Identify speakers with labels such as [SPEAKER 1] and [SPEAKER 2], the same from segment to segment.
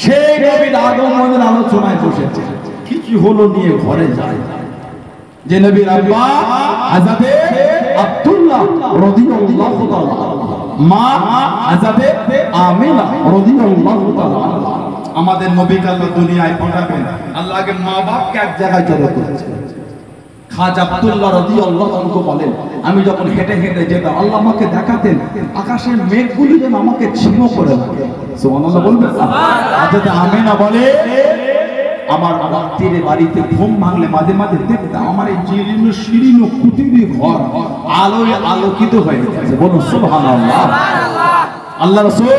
[SPEAKER 1] সেই নবীর আগমনের আলোচনায় বসেছে। কি কি হলো নিয়ে ঘরে যায়। যে নবীর আব্বা হযরতে আব্দুল্লাহ রাদিয়াল্লাহু তাআলা, মা হযরতে আমিনা রাদিয়াল্লাহু তাআলা। আমাদের নবীকে আল্লাহ দুনিয়ায় পাঠাবেন, আল্লাহ আগে মা বাপকে এক জায়গায় জড়ো করেছেন। খাজা আব্দুল্লাহ রাদিয়াল্লাহু আনহু বলেন, আমি যখন হেঁটে হেঁটে যেতাম আল্লাহ আমাকে দেখাতেন আকাশের মেঘগুলি যেন আমাকে ছিন্ন করে রাখে। সুবহানাল্লাহ বলবেন না? হযরতে আমিনা বলে, আমার রাত্রিরে বাড়িতে ঘুম ভাঙলে মাঝে মাঝে দেখতাম আমার এই জীর্ণ শীর্ণ কুটির ঘর আলোয় আলোকিত হয়ে গেছে। বলুন সুবহানাল্লাহ। আল্লাহ রাসূল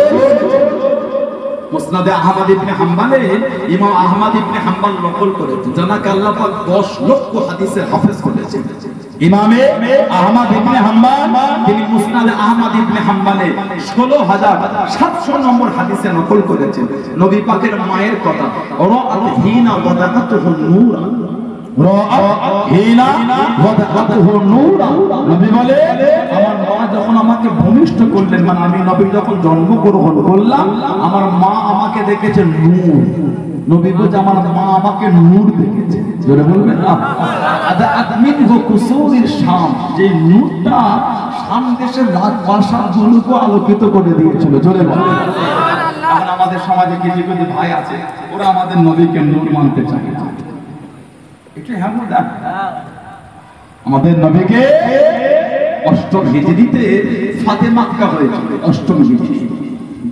[SPEAKER 1] মুসনাদে আহমদ ইবনে হাম্বলে ইমাম আহমদ ইবনে হাম্বল নকল করেছেন, জানাকে আল্লাহ পাক 10 লক্ষ হাদিসের হাফেজ করেছেন। ইমামে আহমদ ইবনে হাম্বল তিনি মুসনাদে আহমদ ইবনে হাম্বলে 16700 নম্বর হাদিসে নকল করেছেন। নবী পাকের মায়ের কথা, রাআত হিনা ওয়াদাকাতুহু নূরা, রাআত হিনা ওয়াদাকাতুহু নূরা। নবী বলে, আমার মা যখন আমাকে ভূমিষ্ঠ করলেন, মানে আমি নবী যখন জন্মগ্রহণ করলাম, আমার মা আমাকে দেখেছে নূর। নবী বলে, আমার মা আমাকে নূর দেখেছে। জোরে বলবেন না? আদাত মিনহু কুসুরিল শাম, যে নূরটা শাম দেশের রাজপ্রাসাদগুলোকে আলোকিত করে দিয়েছিল। জোরে বলবেন সুবহানাল্লাহ। এখন আমাদের সমাজে কিছু কিছু ভাই আছে, ওরা আমাদের নবীকে নূর মানতে চায় না। এটা হামদা আমাদের নবীকে অষ্টম হিজরিতে ফাতে মক্কা হয়েছিল। অষ্টম হিজরি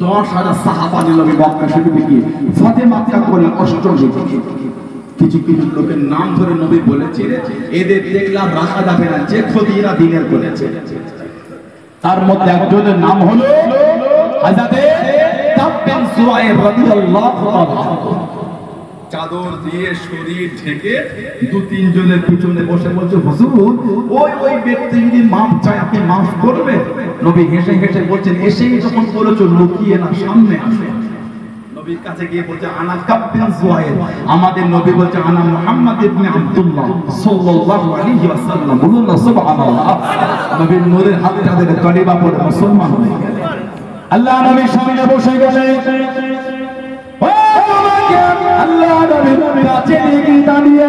[SPEAKER 1] 10,000 সাহাবা নবী মক্কা শরীফে গিয়ে ফাতে মক্কা করলেন অষ্টম হিজরি। কিছু কিছু লোকের নাম ধরে নবী বলেছেন, এদের দেখলাম রাখা যাবে না, যে খদিরা দিনের করেছে। তার মধ্যে একজনের নাম হলো হযরতে কাব বিন সুয়াইর রাদিয়াল্লাহু তাআলা। চাদর দিয়ে শরীর ঢেকে 2-3 জনের পিছনে বসে বলছে, হুজুর ওই ব্যক্তি যদি মাফ চায় আপনি মাফ করবেন? নবী হেসে হেসে বলছেন, এসেই যখন বলেছো লুকিয়ে না, সামনে আসো। নবীর কাছে গিয়ে বলছে, আনা কাব বিন সুয়াইর। আমাদের নবী বলছে, আনা মুহাম্মদ ইবনে আব্দুল্লাহ সাল্লাল্লাহু আলাইহি ওয়াসাল্লাম। বলুন না সুবহানাল্লাহ। নবীর নূরের হাতে হাতে কলিমা পড়ে মুসলমান হয়ে গেলেন। আল্লাহ নবীর সামনে বসে গেলেন। আল্লাহ নবী কাছে গিয়ে দাঁড়িয়ে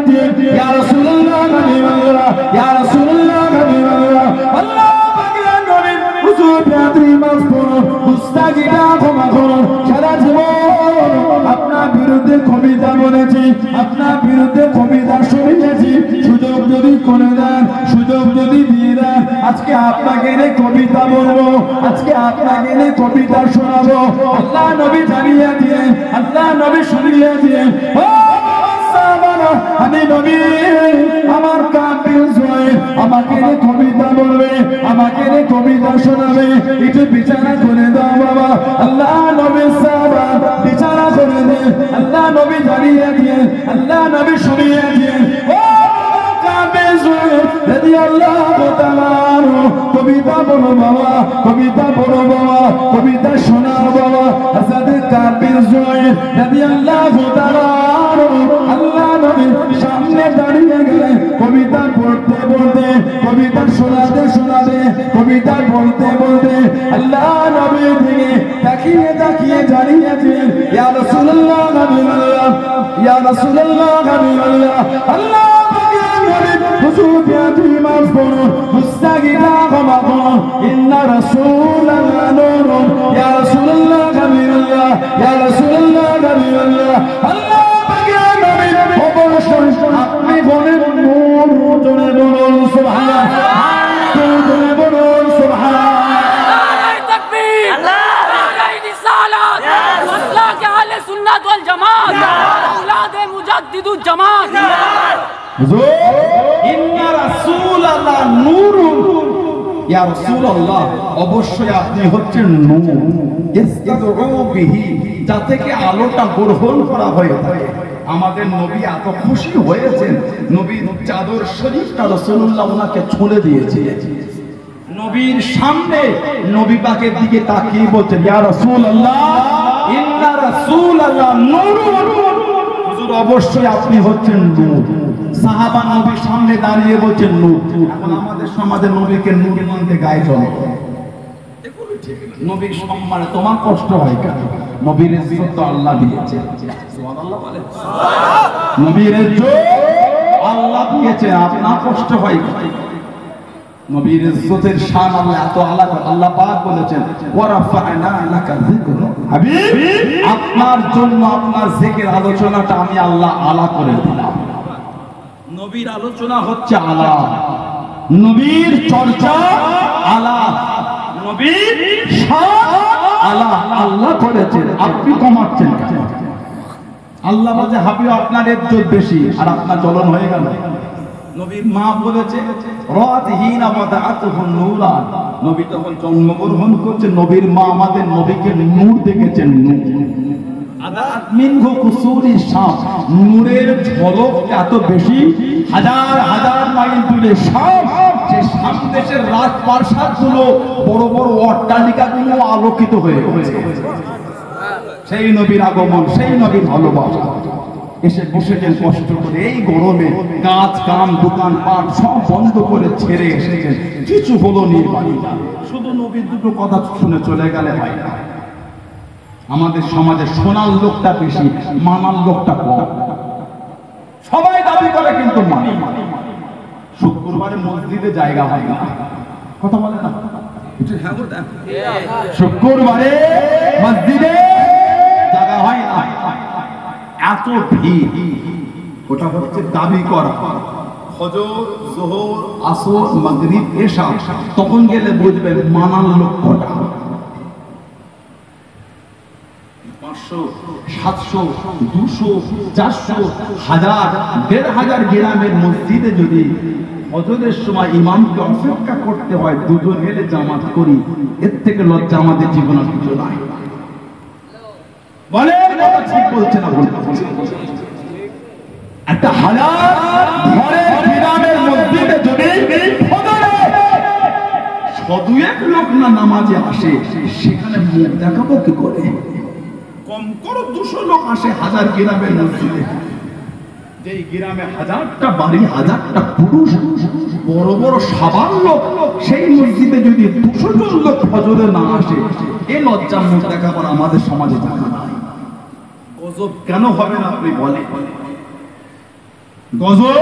[SPEAKER 1] ইয়া রাসূলুল্লাহ, নবী আল্লাহ, ইয়া রাসূলুল্লাহ, নবী আল্লাহ। আল্লাহ পাকের নবী হুজুর আপনি মাফ করুন, মুস্তাগিরা ক্ষমা করুন। সারা জীবন আপনার বিরুদ্ধে কবিতা বলেছি, আপনার বিরুদ্ধে কবিতা শুনিয়েছি। সুযোগ যদি করে দেন, সুযোগ যদি দিয়ে দেন, আজকে আপনাকে এনে কবিতা বলবো, আজকে আপনাকে এনে কবিতা শোনাবো। আল্লাহ নবী জানিয়ে দিয়ে, আল্লাহ নবী শুনিয়ে দিয়ে, আমি নবী, আমার কাবিল জয় আমাকে এনে কবিতা বলবে, আমাকে এনে কবিতা শোনাবে। একটু বিচারা করে দাও বাবা। আল্লাহ নবী সাহাবা বিচারা করে দে। আল্লাহ নবী জানিয়ে দিয়ে, আল্লাহ নবী শুনিয়ে দিয়ে, ও কাবিল জয় রাদিয়াল্লাহু তাআলা কবিতা বলো বাবা, কবিতা বলো বাবা, কবিতা শোনাও বাবা। হযরত কাবিল জয় রাদিয়াল্লাহু তাআলা আল্লাহ নবীর সামনে দাঁড়িয়ে গেলে কবিতা পড়তে পড়তে, কবিতা শোনাতে শোনাতে, কবিতা বলতে বলতে আল্লাহ নবী থেকে তাকিয়ে তাকিয়ে জানিয়েছেন, ইয়া রাসূলুল্লাহ, নবী আল্লাহ, ইয়া রাসূলুল্লাহ, নবী আল্লাহ। আল্লাহ পাকের নবী হুজুর আপনি মাফ করুন, মুস্তাগিরা ক্ষমা করুন। ইন্না রাসূলাল্লাহ নূরুন, ইয়া রাসূলুল্লাহ, নবী আল্লাহ, ইয়া রাসূলুল্লাহ, নবী আল্লাহ। আল্লাহ আপনি বলেন নূর, জোরে বলুন সুবহানাল্লাহ, জোরে বলুন সুবহানাল্লাহ। নারে তাকবীর, নারে রিসালাত, মাসলাক আহলে সুন্নাত ওয়াল জামাত, আওলাদে মুজাদ্দিদুল জামাত। হুজুর ইন্না রাসূলাল্লাহ নূরুন, ইয়া রাসূলুল্লাহ অবশ্যই আপনি হচ্ছেন নূর। ইসতাদউ বিহি, যা থেকে আলোটা গ্রহণ করা হয়ে থাকে। আমাদের নবী এত খুশি হয়েছেন, নবীর চাদর শরীফটা রাসূলুল্লাহ ওনাকে ছুঁড়ে দিয়েছে। নবীর সামনে নবী পাকের দিকে তাকিয়ে বলছেন, ইয়া রাসূলুল্লাহ ইন্না রাসূলাল্লাহ নূরুন। হুজুর অবশ্যই আপনি হচ্ছেন নূর। সাহাবা নবীর সামনে দাঁড়িয়ে বলছেন নূর। এখন আমাদের সমাজে নবীকে নূর মানতে গায়ে চলে। নবীর সম্মানে তোমার কষ্ট হয় কেন? নবীর ইজ্জত তো আল্লাহ দিয়েছে, সুবহানাল্লাহ বলেন। নবীর ইজ্জত আল্লাহ দিয়েছে, আপনার কষ্ট হয়। নবীর ইজ্জতের শান আল্লাহ এত আলাদা। আল্লাহ পাক বলেছেন ওয়া রাফা'না লাকা যিকরা, হাবিব আপনার জন্য আপনার জিকির আলোচনাটা আমি আল্লাহ আলা করে দিলাম। নবীর আলোচনা হচ্ছে আলা, নবীর চর্চা আলা, নবীর শান আলা, আল্লাহ করেছেন। আপনি কমাচ্ছেন কেন? আল্লাহ বলে হাবিব আপনার ইজ্জত বেশি আর আপনার জ্বলন হয়ে গেল। নবীর মা বলেছে রাতহিনা ওয়াদাআতুহুন নূরা, নবী তখন জন্মগ্রহণ করছে, নবীর মা আমাদের নবীকে নূর দেখেছেন। নূর আদাত মিনহু কুসুরি শাম, নূরের ঝলক এত বেশি, হাজার হাজার মাইল দূরে শাম, যে শাম দেশের রাজপ্রাসাদগুলো বড় বড় অট্টালিকাগুলো আলোকিত হয়ে গেছে। সেই নবীর আগমন, সেই নবীর ভালোবাসা। এসে বসেছেন কষ্ট করে এই গরমে, কাজ কাম দোকান পাট সব বন্ধ করে ছেড়ে এসেছেন, কিছু হলো নির্বাণী, শুধু নবীর দুটো কথা শুনে চলে গেলে হয় না। আমাদের সমাজে শোনার লোকটা বেশি, মানার লোকটা কম। সবাই দাবি করে কিন্তু মানে, শুক্রবারে মসজিদে জায়গা হয় না, কথা বলে না। শুক্রবারে মসজিদে জায়গা হয় না, এত ভিড়। ওটা হচ্ছে দাবি করা। ফজর, যোহর, আসর, মাগরিব, এশা, তখন গেলে বুঝবেন মানার লোক কটা। 500, 700, 200, 400, 1000, 1500 গ্রামের মসজিদে যদি ফজরের সময় ইমামকে অপেক্ষা করতে হয়, দুজন মিলে জামাত করি, এর থেকে লজ্জা আমাদের জীবনে কিছু নাই। বলে কথা ঠিক বলছে না, একটা হাজার ঘরের গ্রামের মসজিদে যদি সদুয়েক লোক না নামাজে আসে, সেখানে মুখ দেখাবো কি করে? কম করে 200 লোক আসে হাজার গ্রামের মসজিদে, যেই গ্রামে 1000টা বাড়ি, 1000টা পুরুষ, বড় বড় সাবান লোক, সেই মসজিদে যদি 200 জন লোক ফজরে না আসে, এই লজ্জা মুখ দেখাবার আমাদের সমাজে জানা নাই। গজব কেন হবে না আপনি বলেন? গজব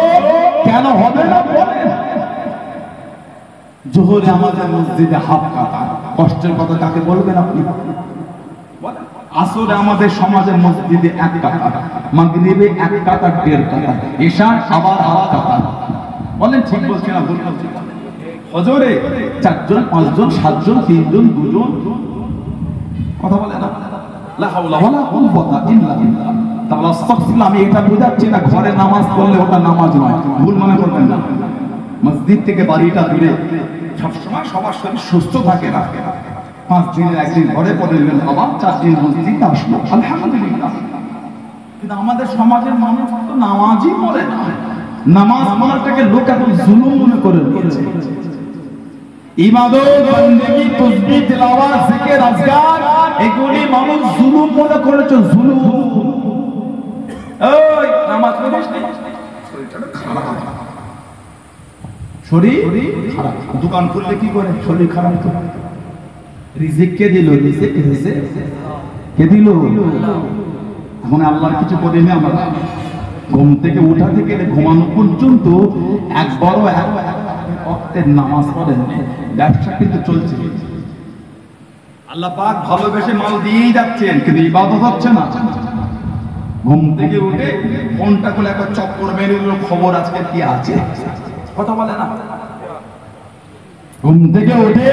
[SPEAKER 1] কেন হবে না বলেন? জোহরে আমাদের মসজিদে হাফ কাতার, কষ্টের কথা কাকে বলবেন আপনি? আসরে আমাদের সমাজের মসজিদে 1 কাতার, মাগরিবে 1 কাতার, 1.5 কাতার, ঈশা আবার হাফ কাতার। বলেন ঠিক বলছি না ভুল বলছি? ফজরে 4 জন, 5 জন, 7 জন, 3 জন, 2 জন, কথা বলে না। লা হাওলা ওয়ালা কুওয়াতা ইল্লা বিল্লাহ। তাহলে আস্তাগফিরুল্লাহ, আমি এটা বুঝাচ্ছি না ঘরে নামাজ পড়লে ওটা নামাজ নয়, ভুল মনে করবেন না। মসজিদ থেকে বাড়িটা দূরে, সবসময় সবার শরীর সুস্থ থাকে না। 5 দিনের একদিন ঘরে পড়ে নেবেন, আবার 4 দিন মসজিদে আসলো, আলহামদুলিল্লাহ। কিন্তু আমাদের সমাজের মানুষ তো নামাজই পড়ে না। নামাজ পড়াটাকে লোক এখন জুলুম মনে করে নিয়েছে। ইবাদত, বন্দেগী, তাসবিহ, তিলাওয়াত, জিকির, আজকার, এগুলি মানুষ জুলুম মনে করেছে, জুলুম। ওই নামাজ পড়িস না, শরীরটা খারাপ, শরীর খারাপ। দোকান খুললে কি করে? শরীর খারাপ তো। রিজিক কে দিল? রিজিক কে দিল? এখন আল্লাহর কিছু করিনি আমরা। ঘুম থেকে উঠা থেকে ঘুমানো পর্যন্ত একবারও এক ওয়াক্তের নামাজ পড়েন, ব্যবসা কিন্তু চলছে। আল্লাহ পাক ভালোবেসে মাল দিয়েই যাচ্ছেন, কিন্তু ইবাদত হচ্ছে না। ঘুম থেকে উঠে ফোনটা খুলে একটা চক্কর মেরে দিল, খবর আজকে কি আছে, কথা বলে না। ঘুম থেকে উঠে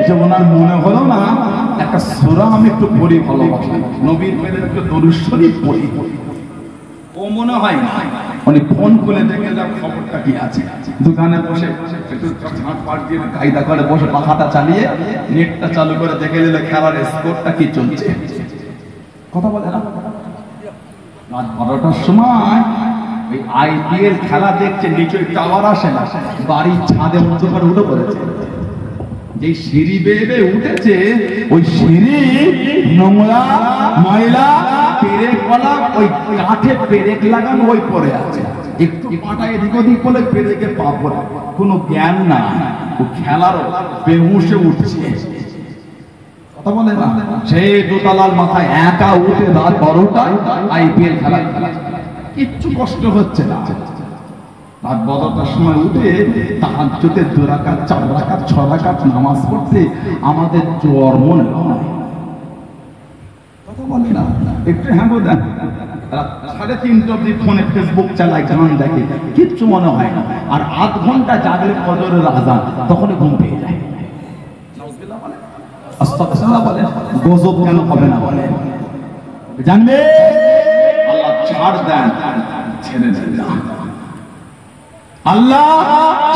[SPEAKER 1] যে ওনার মনে হলো না একটা সূরা আমি একটু পড়ি, ভালোবাসি নবীর পেলে একটু দরুদ শরীফ পড়ি, ও মনে হয় না। উনি ফোন খুলে দেখে যাও খবরটা কি আছে। দোকানে বসে একটু ঝাঁট পাট দিয়ে কায়দা করে বসে পাখাটা চালিয়ে নেটটা চালু করে দেখে দিলে খেলার স্কোরটা কি চলছে, কথা বলে না। রাত 12টার সময় ওই আইপিএল খেলা দেখছে, নিচে টাওয়ার আসে না, বাড়ির ছাদে মতো করে উঠে পড়েছে। যে সিঁড়ি বেয়ে উঠেছে, ওই সিঁড়ি নোংরা, ময়লা, পেরেক কলা, ওই কাঠে পেরেক লাগানো, ওই পড়ে আছে। একটু পাটা এদিক ওদিক বলে পেরেকে পা পড়ে, কোনো জ্ঞান না, ও খেলারও বেহুশে উঠছে, কথা কথা বলে না, সেই দোতলার মাথায় একা উঠে রাত 12টায় আইপিএল খেলা, কিচ্ছু কষ্ট হচ্ছে না। রাত 12টার সময় উঠে তাহাজ্জুদের 2 রাকাত 4 রাকাত 6 রাকাত নামাজ পড়তে আমাদের জ্বর মনে হয়। কথা বলে না, একটু হ্যাঁ দেন। 3:30 অবধি ফোনে ফেসবুক চালায়, গান দেখে, কিচ্ছু মনে হয় না। আর আধ ঘন্টা জাগলে ফজরের আযান, তখন ঘুম পেয়ে যায়। আস্তাগফিরুল্লাহ বলে, গজব কেন হবে না বলে? জানবে আল্লাহ ছাড় দেন, ছেড়ে দেন না। আল্লাহ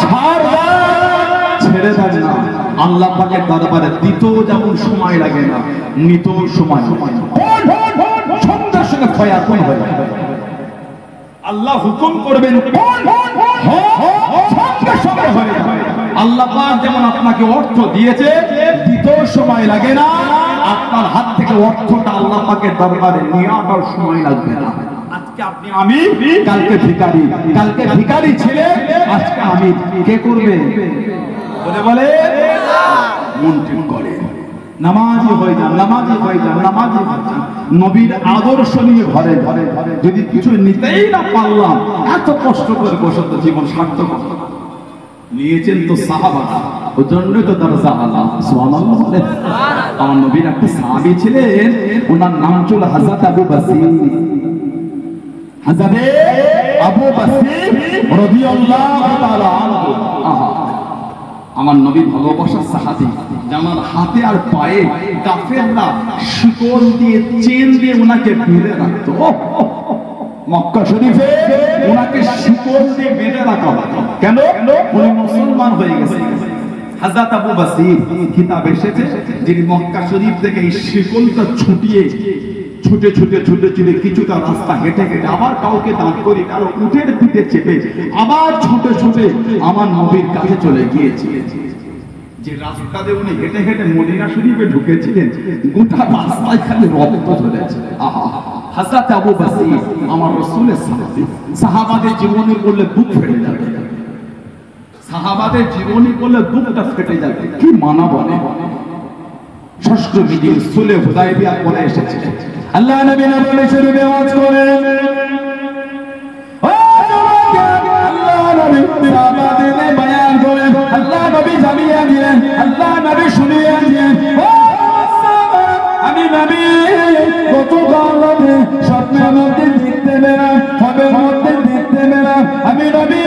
[SPEAKER 1] ছাড় দেন, ছেড়ে দেন না। আল্লাহ পাকের দরবারে দিতেও যেমন সময় লাগে না, নিতেও সময় লাগে না। সন্ধ্যার সঙ্গে ফয়াকুন হয়ে যাবে। আল্লাহ হুকুম করবেন, সঙ্গে সঙ্গে হয়ে যাবে। আল্লাহ পাক যেমন আপনাকে অর্থ দিয়েছে, দিতেও সময় লাগে না, আপনার হাত থেকে অর্থটা আল্লাহ পাকের দরবারে নিয়ে আসার সময় লাগবে না। আজকে আপনি আমি, কালকে ভিখারি, কালকে ভিখারি ছিলে, আজকে আমি, কে করবে? বলে বলে মন ঠিক করে নামাজি হয়ে যান, নামাজি হয়ে যান, নামাজি হয়ে যান। নবীর আদর্শ নিয়ে ঘরে ঘরে যদি কিছু নিতেই না পারলাম, এত কষ্ট করে বসে তো জীবন সার্থক নিয়েছেন তো সাহাবারা, ওই জন্যই তো দরজা আলা সুবহানাল্লাহ বলে। আমার নবীর একটা সাহাবী ছিলেন, ওনার নাম ছিল হযরত আবু বসির। হযরত আবু বসির রাদিয়াল্লাহু তাআলা আনহু, আমার নবী ভালোবাসার সাহাবী, জামার হাতে আর পায়ে কাফেররা শিকল দিয়ে, চেন দিয়ে ওনাকে বেঁধে রাখতো। মক্কা শরীফে ওনাকে শিকল দিয়ে বেঁধে রাখা হতো। কেন? উনি মুসলমান হয়ে গেছে। হযরত আবু বসির কিতাব এসেছে, যিনি মক্কা শরীফ থেকে এই শিকলটা ছুটিয়ে ছুটে ছুটে ছুটে ছুটে কিছুটা রাস্তা হেঁটে হেঁটে, আবার কাউকে দাঁড় করে কারো উঠের পিঠে চেপে আবার ছুটে ছুটে আমার নবীর কাছে চলে গিয়েছে। যে রাস্তা দিয়ে উনি হেঁটে হেঁটে মদিনা শরীফে ঢুকেছিলেন, গোটা রাস্তায় খালি রক্ত ঝরেছে। হযরত আবু বসির আমার রাসূলের সাহাবী, সাহাবাদের জীবনী বললে বুক ফেটে যাবে, সাহাবাদের জীবনী বললে বুকটা ফেটে যাবে। কি মানা বলে, ষষ্ঠ বিজয় সুলে হুদায়বিয়া বলে এসেছে। আল্লাহ নবী নবী শরীফে ওয়াজ করেন, আল্লাহ নবী সাহাবাদের বয়ান করেন, আল্লাহ নবী জানিয়ে দিলেন, আল্লাহ নবী শুনিয়ে দিলেন, আমি নবী গতকাল রাতে স্বপ্নের মধ্যে দেখতে পেলাম, খবের মধ্যে দেখতে পেলাম, আমি নবী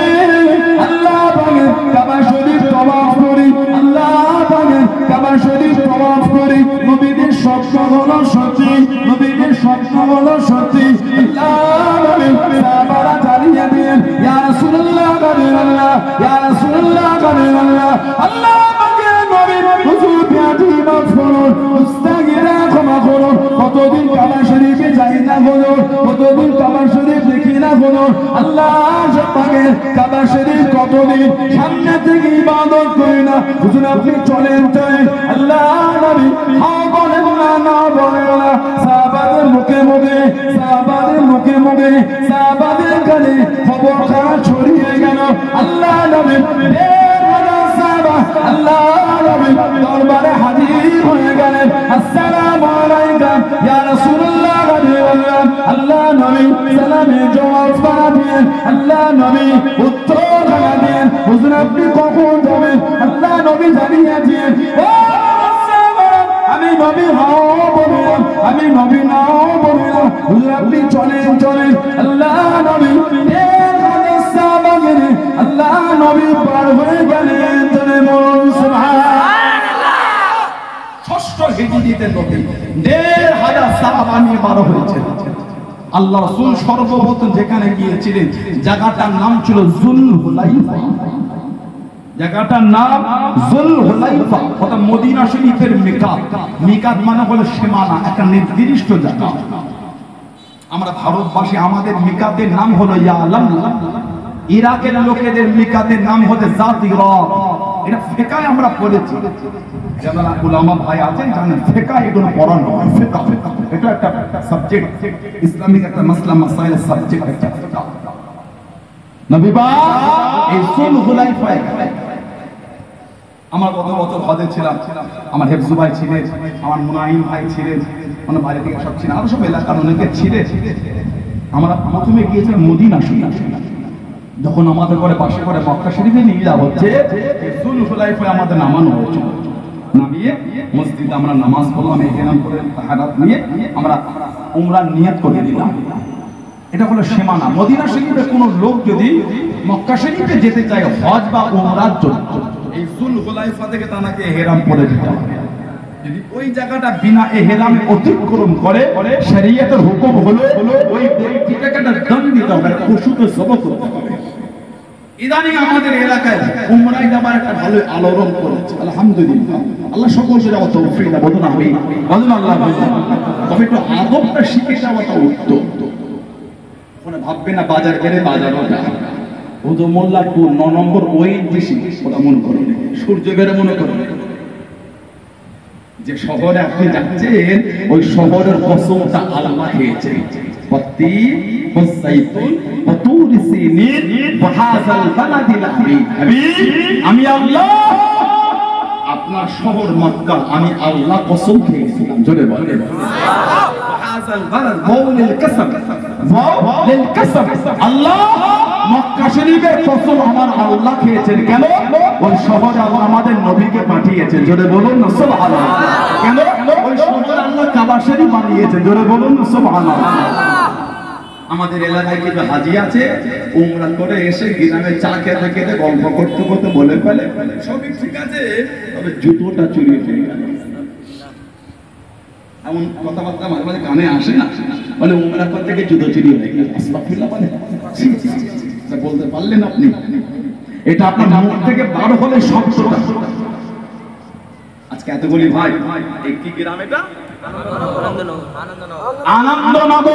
[SPEAKER 1] আল্লাহ পাকের কাবা শরীফ তওয়াফ করি, আল্লাহ পাকের কাবা শরীফ তওয়াফ করি। নবীদের স্বপ্ন হলো সত্যি, নবীদের স্বপ্ন হলো সত্যি। আল্লাহ নবী সাহাবারা জানিয়ে দিলেন, ইয়া রাসূলুল্লাহ কাবিরাল্লাহ, ইয়া রাসূলুল্লাহ কাবিরাল্লাহ, আল্লাহ পাকের নবী হুজুর বিয়াতি মাফ করুন, মুস্তাগফিরা ক্ষমা করুন। কতদিন কাবা শরীফে যাই না বলুন, কতদিন কাবা শরীফ দেখি না বলুন। আল্লাহ পাকের কাবা শরীফ কতদিন সামনে থেকে ইবাদত করি না। হুজুর আপনি চলেন চলেন, আল্লাহ নবী হ্যাঁ বলেন না, না বলেন না। সাহাবাদের মুখে মুখে, সাহাবাদের মুখে মুখে, সাহাবাদের কানে খবর খারাপ ছড়িয়ে গেল। আল্লাহ নবী আল্লাহ নবী দরবারে হাজির হয়ে গেলেন। আসসালামু আলাইকা ইয়া রাসূলুল্লাহ, আল্লাহ নবী সালামের জবাব করা দিলেন, আল্লাহ নবী উত্তর করা দিলেন, হুজুর আপনি কখন যাবেন? আল্লাহ নবী জানিয়ে দিলেন, ও আমি নবী হও বললাম, আমি নবী নাও বললাম, হুজুর আপনি চলেন চলেন। আল্লাহ নবী আল্লাহ নবী পার হয়ে গেলেন। ষষ্ঠ হিজরিতে নবী ১৫০০ সাহাবা নিয়ে বার হয়েছে। আল্লাহ রাসূল সর্বপ্রথম যেখানে গিয়েছিলেন, জায়গাটার নাম ছিল যুলহুলাইফা। জায়গাটার নাম যুলহুলাইফা, ওটা মদিনা শরীফের মিকাত। মিকাত মানে হলো সীমানা, একটা নির্দিষ্ট জায়গা। আমরা ভারতবাসী, আমাদের মিকাতের নাম হলো ইয়ালাম। ইরাকের লোকেদের মিকাতের নাম হচ্ছে জাতিরা। এটা ফিকায় আমরা পড়েছি, যারা উলামা ভাই আছেন জানেন, ফিকাহ এগুলো পড়ানো হয়। ফিকাহ এটা একটা সাবজেক্ট, ইসলামিক একটা মাসলা মাসাইলের সাবজেক্ট একটা। নবী পাক এই যুলহুলাইফায় আমার কত বছর হজে ছিলাম, আমার হেফজু ভাই ছিলেন, আমার মুনাইম ভাই ছিলেন, মানে বাড়ি থেকে সব ছিলেন, আরো সব এলাকার অনেকে ছিলেন। আমরা প্রথমে গিয়েছিলাম মদিনা শরীফ, যখন আমাদের পরে পাশে করে মক্কা শরীফে নিয়ে যাওয়া হচ্ছে, যুলহুলাইফায় আমাদের নামানো হয়েছিল। নামিয়ে মসজিদে আমরা নামাজ পড়লাম, ইহরাম করে তাহারাত নিয়ে আমরা উমরার নিয়ত করে দিলাম। এটা হলো সীমানা। মদিনা শরীফে কোনো লোক যদি মক্কা শরীফে যেতে চায় হজ বা উমরার জন্য, এই যুলহুলাইফা থেকে তাকে ইহরাম করে দিতে হবে। যদি ওই জায়গাটা বিনা ইহরামে অতিক্রম করে, শরীয়তের হুকুম হলো ওই ব্যক্তিকে একটা দণ্ড দিতে হবে, পশুকে জবাই করতে হবে। ইদানিং আমাদের এলাকায় উমরায় যাবার একটা ভালো আলোড়ন করেছে, আলহামদুলিল্লাহ। আল্লাহ সকলকে যাওয়া তৌফিক দাও, বলুন আমিন, বলুন আল্লাহ। তবে একটু আদবটা শিখে যাওয়াটা উত্তম। ওখানে ভাববে না বাজার গেলে বাজারও যায়, ও তো মোল্লারপুর 9 নম্বর ওএনজিসি, ওটা মনে করো সূর্য বেড়ে মনে করো যে শহরে আপনি যাচ্ছেন, ওই শহরের কসমটা আল্লাহ খেয়েছে। আমি আল্লাহ, আপনার শহর মক্কা, আমি আল্লাহ কসম খেয়েছিলাম। জোরে বলেন আল্লাহ, মক্কা শরীফের কসম আমার আল্লাহ খেয়েছেন। কেন? ওই শহরে আল্লাহ আমাদের নবীকে পাঠিয়েছেন। জোরে বলুন না সুবহানাল্লাহ। কেন? ওই শহরে আল্লাহ কাবা শরীফ বানিয়েছেন। জোরে বলুন না সুবহানাল্লাহ। আমাদের এলাকায় কিছু হাজি আছে, উমরা করে এসে গ্রামে চা খেতে খেতে গল্প করতে করতে বলে ফেলে সবই ঠিক আছে, তবে জুতোটা চুরি হয়ে গেল। এমন কথাবার্তা মাঝে মাঝে কানে আসে না, বলে উমরা করতে গিয়ে জুতো চুরি হয়ে গেল। আস্তাগফিরুল্লাহ বলে বলতে পারলেন আপনি? এটা আপনার মুখ থেকে বার হলে শব্দটা। আজকে এতগুলি ভাই, এই কি গ্রাম এটা? আনন্দনগর।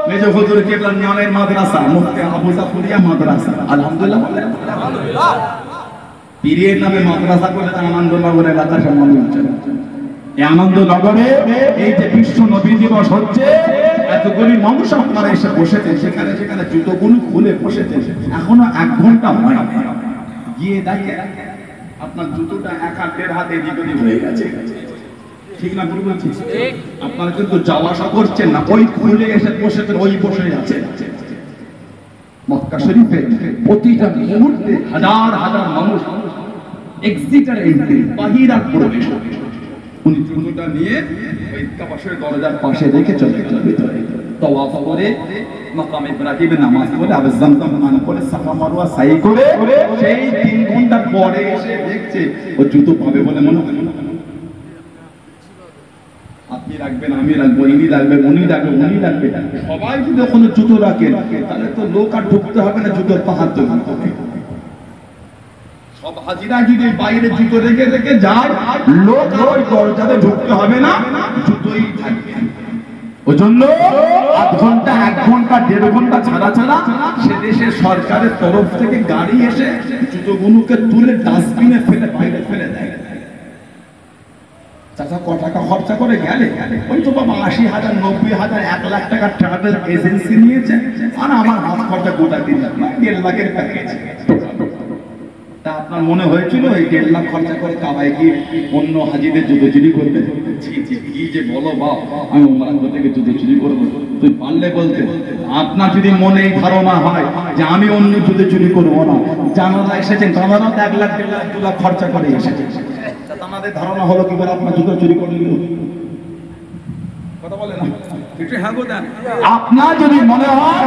[SPEAKER 1] মেজো হুজুর কেবলা নিয়মের মাদ্রাসা, মুফতি আবু জাফরিয়া মাদ্রাসা, আলহামদুলিল্লাহ। পীরের নামে মাদ্রাসা করে আনন্দনগর এলাকার সম্মান হচ্ছে। এই আনন্দনগরে এই যে বিশ্ব নবী দিবস হচ্ছে, এতগুলি মানুষ আপনারা এসে বসেছে, সেখানে সেখানে জুতোগুলো খুলে বসেছে, এখনো 1 ঘন্টা হয় গিয়ে দেখে আপনার জুতোটা 1.5 হাতে এদিক হয়ে গেছে। ঠিক না ভুল বলছি? আপনারা কিন্তু যাওয়া আসা করছেন না, ওই খুলে এসে বসেছেন, ওই বসে আছে। মক্কা শরীফে প্রতিটা মুহূর্তে হাজার হাজার মানুষ এক্সিট আর এন্ট্রি, বাহির আর প্রবেশ। উনি জুতোটা নিয়ে ওই কাবাশের দরজার পাশে রেখে চলে গেল ভিতরে, তাওয়াফ করে মাকাম ইব্রাহিমে নামাজ পড়ে, আবে জামজাম পান করে, সাফা মারওয়া সাই করে, সেই 3 ঘন্টা পরে এসে দেখছে ও জুতো পাবে বলে মনে হয়। আপনি রাখবেন, আমি রাখবো, ইনি রাখবে, উনি রাখবে, উনি রাখবে, সবাই যদি ওখানে জুতো রাখেন তাহলে তো লোক আর ঢুকতে হবে না, জুতোর পাহাড় তৈরি হবে। সব হাজিরা যদি বাইরে জুতো রেখে রেখে যায়, লোক আর ওই দরজাতে ঢুকতে হবে না, জুতোই থাকবে। ওই জন্য 8 ঘন্টা 1 ঘন্টা 1.5 ঘন্টা ছাড়া ছাড়া সে দেশের সরকারের তরফ থেকে গাড়ি এসে জুতোগুলোকে তুলে ডাস্টবিনে ফেলে বাইরে ফেলে দেয়। চাচা ক টাকা খরচা করে গেলে, ওই তো বাবা 80,000 90,000 1 লাখ টাকার ট্রাভেল এজেন্সি নিয়েছে, আর আমার হাত খরচা গোটা 3 লাখ 1.5 লাখের প্যাকেজ। তা আপনার মনে হয়েছিল এই 1.5 লাখ খরচা করে কাবায় গিয়ে অন্য হাজিদের জুতো চুরি করবে? কি যে বলো বাপ, আমি ওমরা থেকে জুতো চুরি করবো? তুই পারলে বলতে। আপনার যদি মনে এই ধারণা হয় যে আমি অন্য জুতো চুরি করবো না, জানারা এসেছেন, জানারা 1 লাখ 1.5 লাখ 2 লাখ খরচা করে এসেছে, আমাদের ধারণা হলো কি করে আপনার জুতো চুরি করে নিল? কথা বলে না একটু? হ্যাঁ গো দেন। আপনার যদি মনে হয়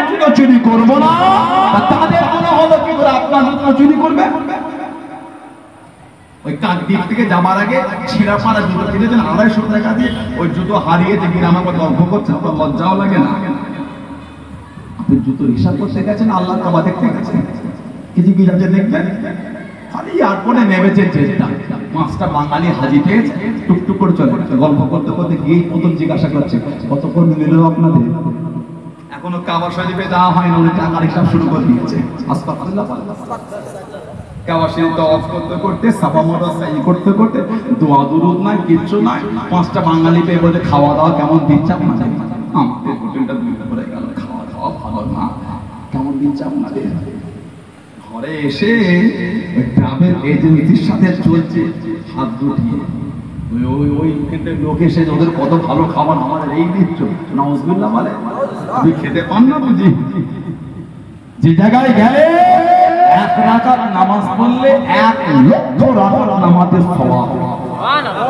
[SPEAKER 1] জুতো চুরি করবো না, তাদের মনে হলো কি করে আপনার জুতো চুরি করবে? ওই কাকদ্বীপ থেকে যাবার আগে ছিড়াপাড়া জুতো কিনেছেন 250 টাকা দিয়ে, ওই জুতো হারিয়ে যে কিনা আমাকে গল্প করছেন, আপনার লজ্জাও লাগে না? আপনি জুতোর হিসাব করতে গেছেন, আল্লাহ কাবা দেখতে গেছেন, কিছু কি যাচ্ছে দেখবেন। খালি এয়ারপোর্টে নেমেছে ট্রেনটা, 5টা বাঙালি হাজি পেয়েছে, টুকটুক করে চলে গল্প করতে করতে গিয়ে প্রথম জিজ্ঞাসা করছে কতক্ষণ নিল আপনাদের? এখনো কাবা শরীফে যাওয়া হয়নি, উনি টাকার হিসাব শুরু করে দিয়েছে। আস্তাগফিরুল্লাহ। কাবা শরীফ অফ করতে করতে, সাফা মারওয়া সাই করতে করতে, দোয়া দুরুদ নাই, কিচ্ছু নাই, 5টা বাঙালি পেয়ে বলে খাওয়া দাওয়া কেমন দিচ্ছে আপনাদের? আমাদের হোটেলটা 2 করে গেল, খাওয়া দাওয়া ভালো না, কেমন দিচ্ছে আপনাদের? ঘরে এসে ওই ট্রাভেল এজেন্সির সাথে চলছে হাত গুটিয়ে, ওই লোক এসে ওদের কত ভালো খাবার আমাদের এই দিচ্ছ, নাউজুবিল্লাহ বলে তুমি খেতে পান না বুঝি? যে জায়গায় গেলে 1 রাকাত নামাজ পড়লে 1 লক্ষ রাকাত নামাজের সওয়াব,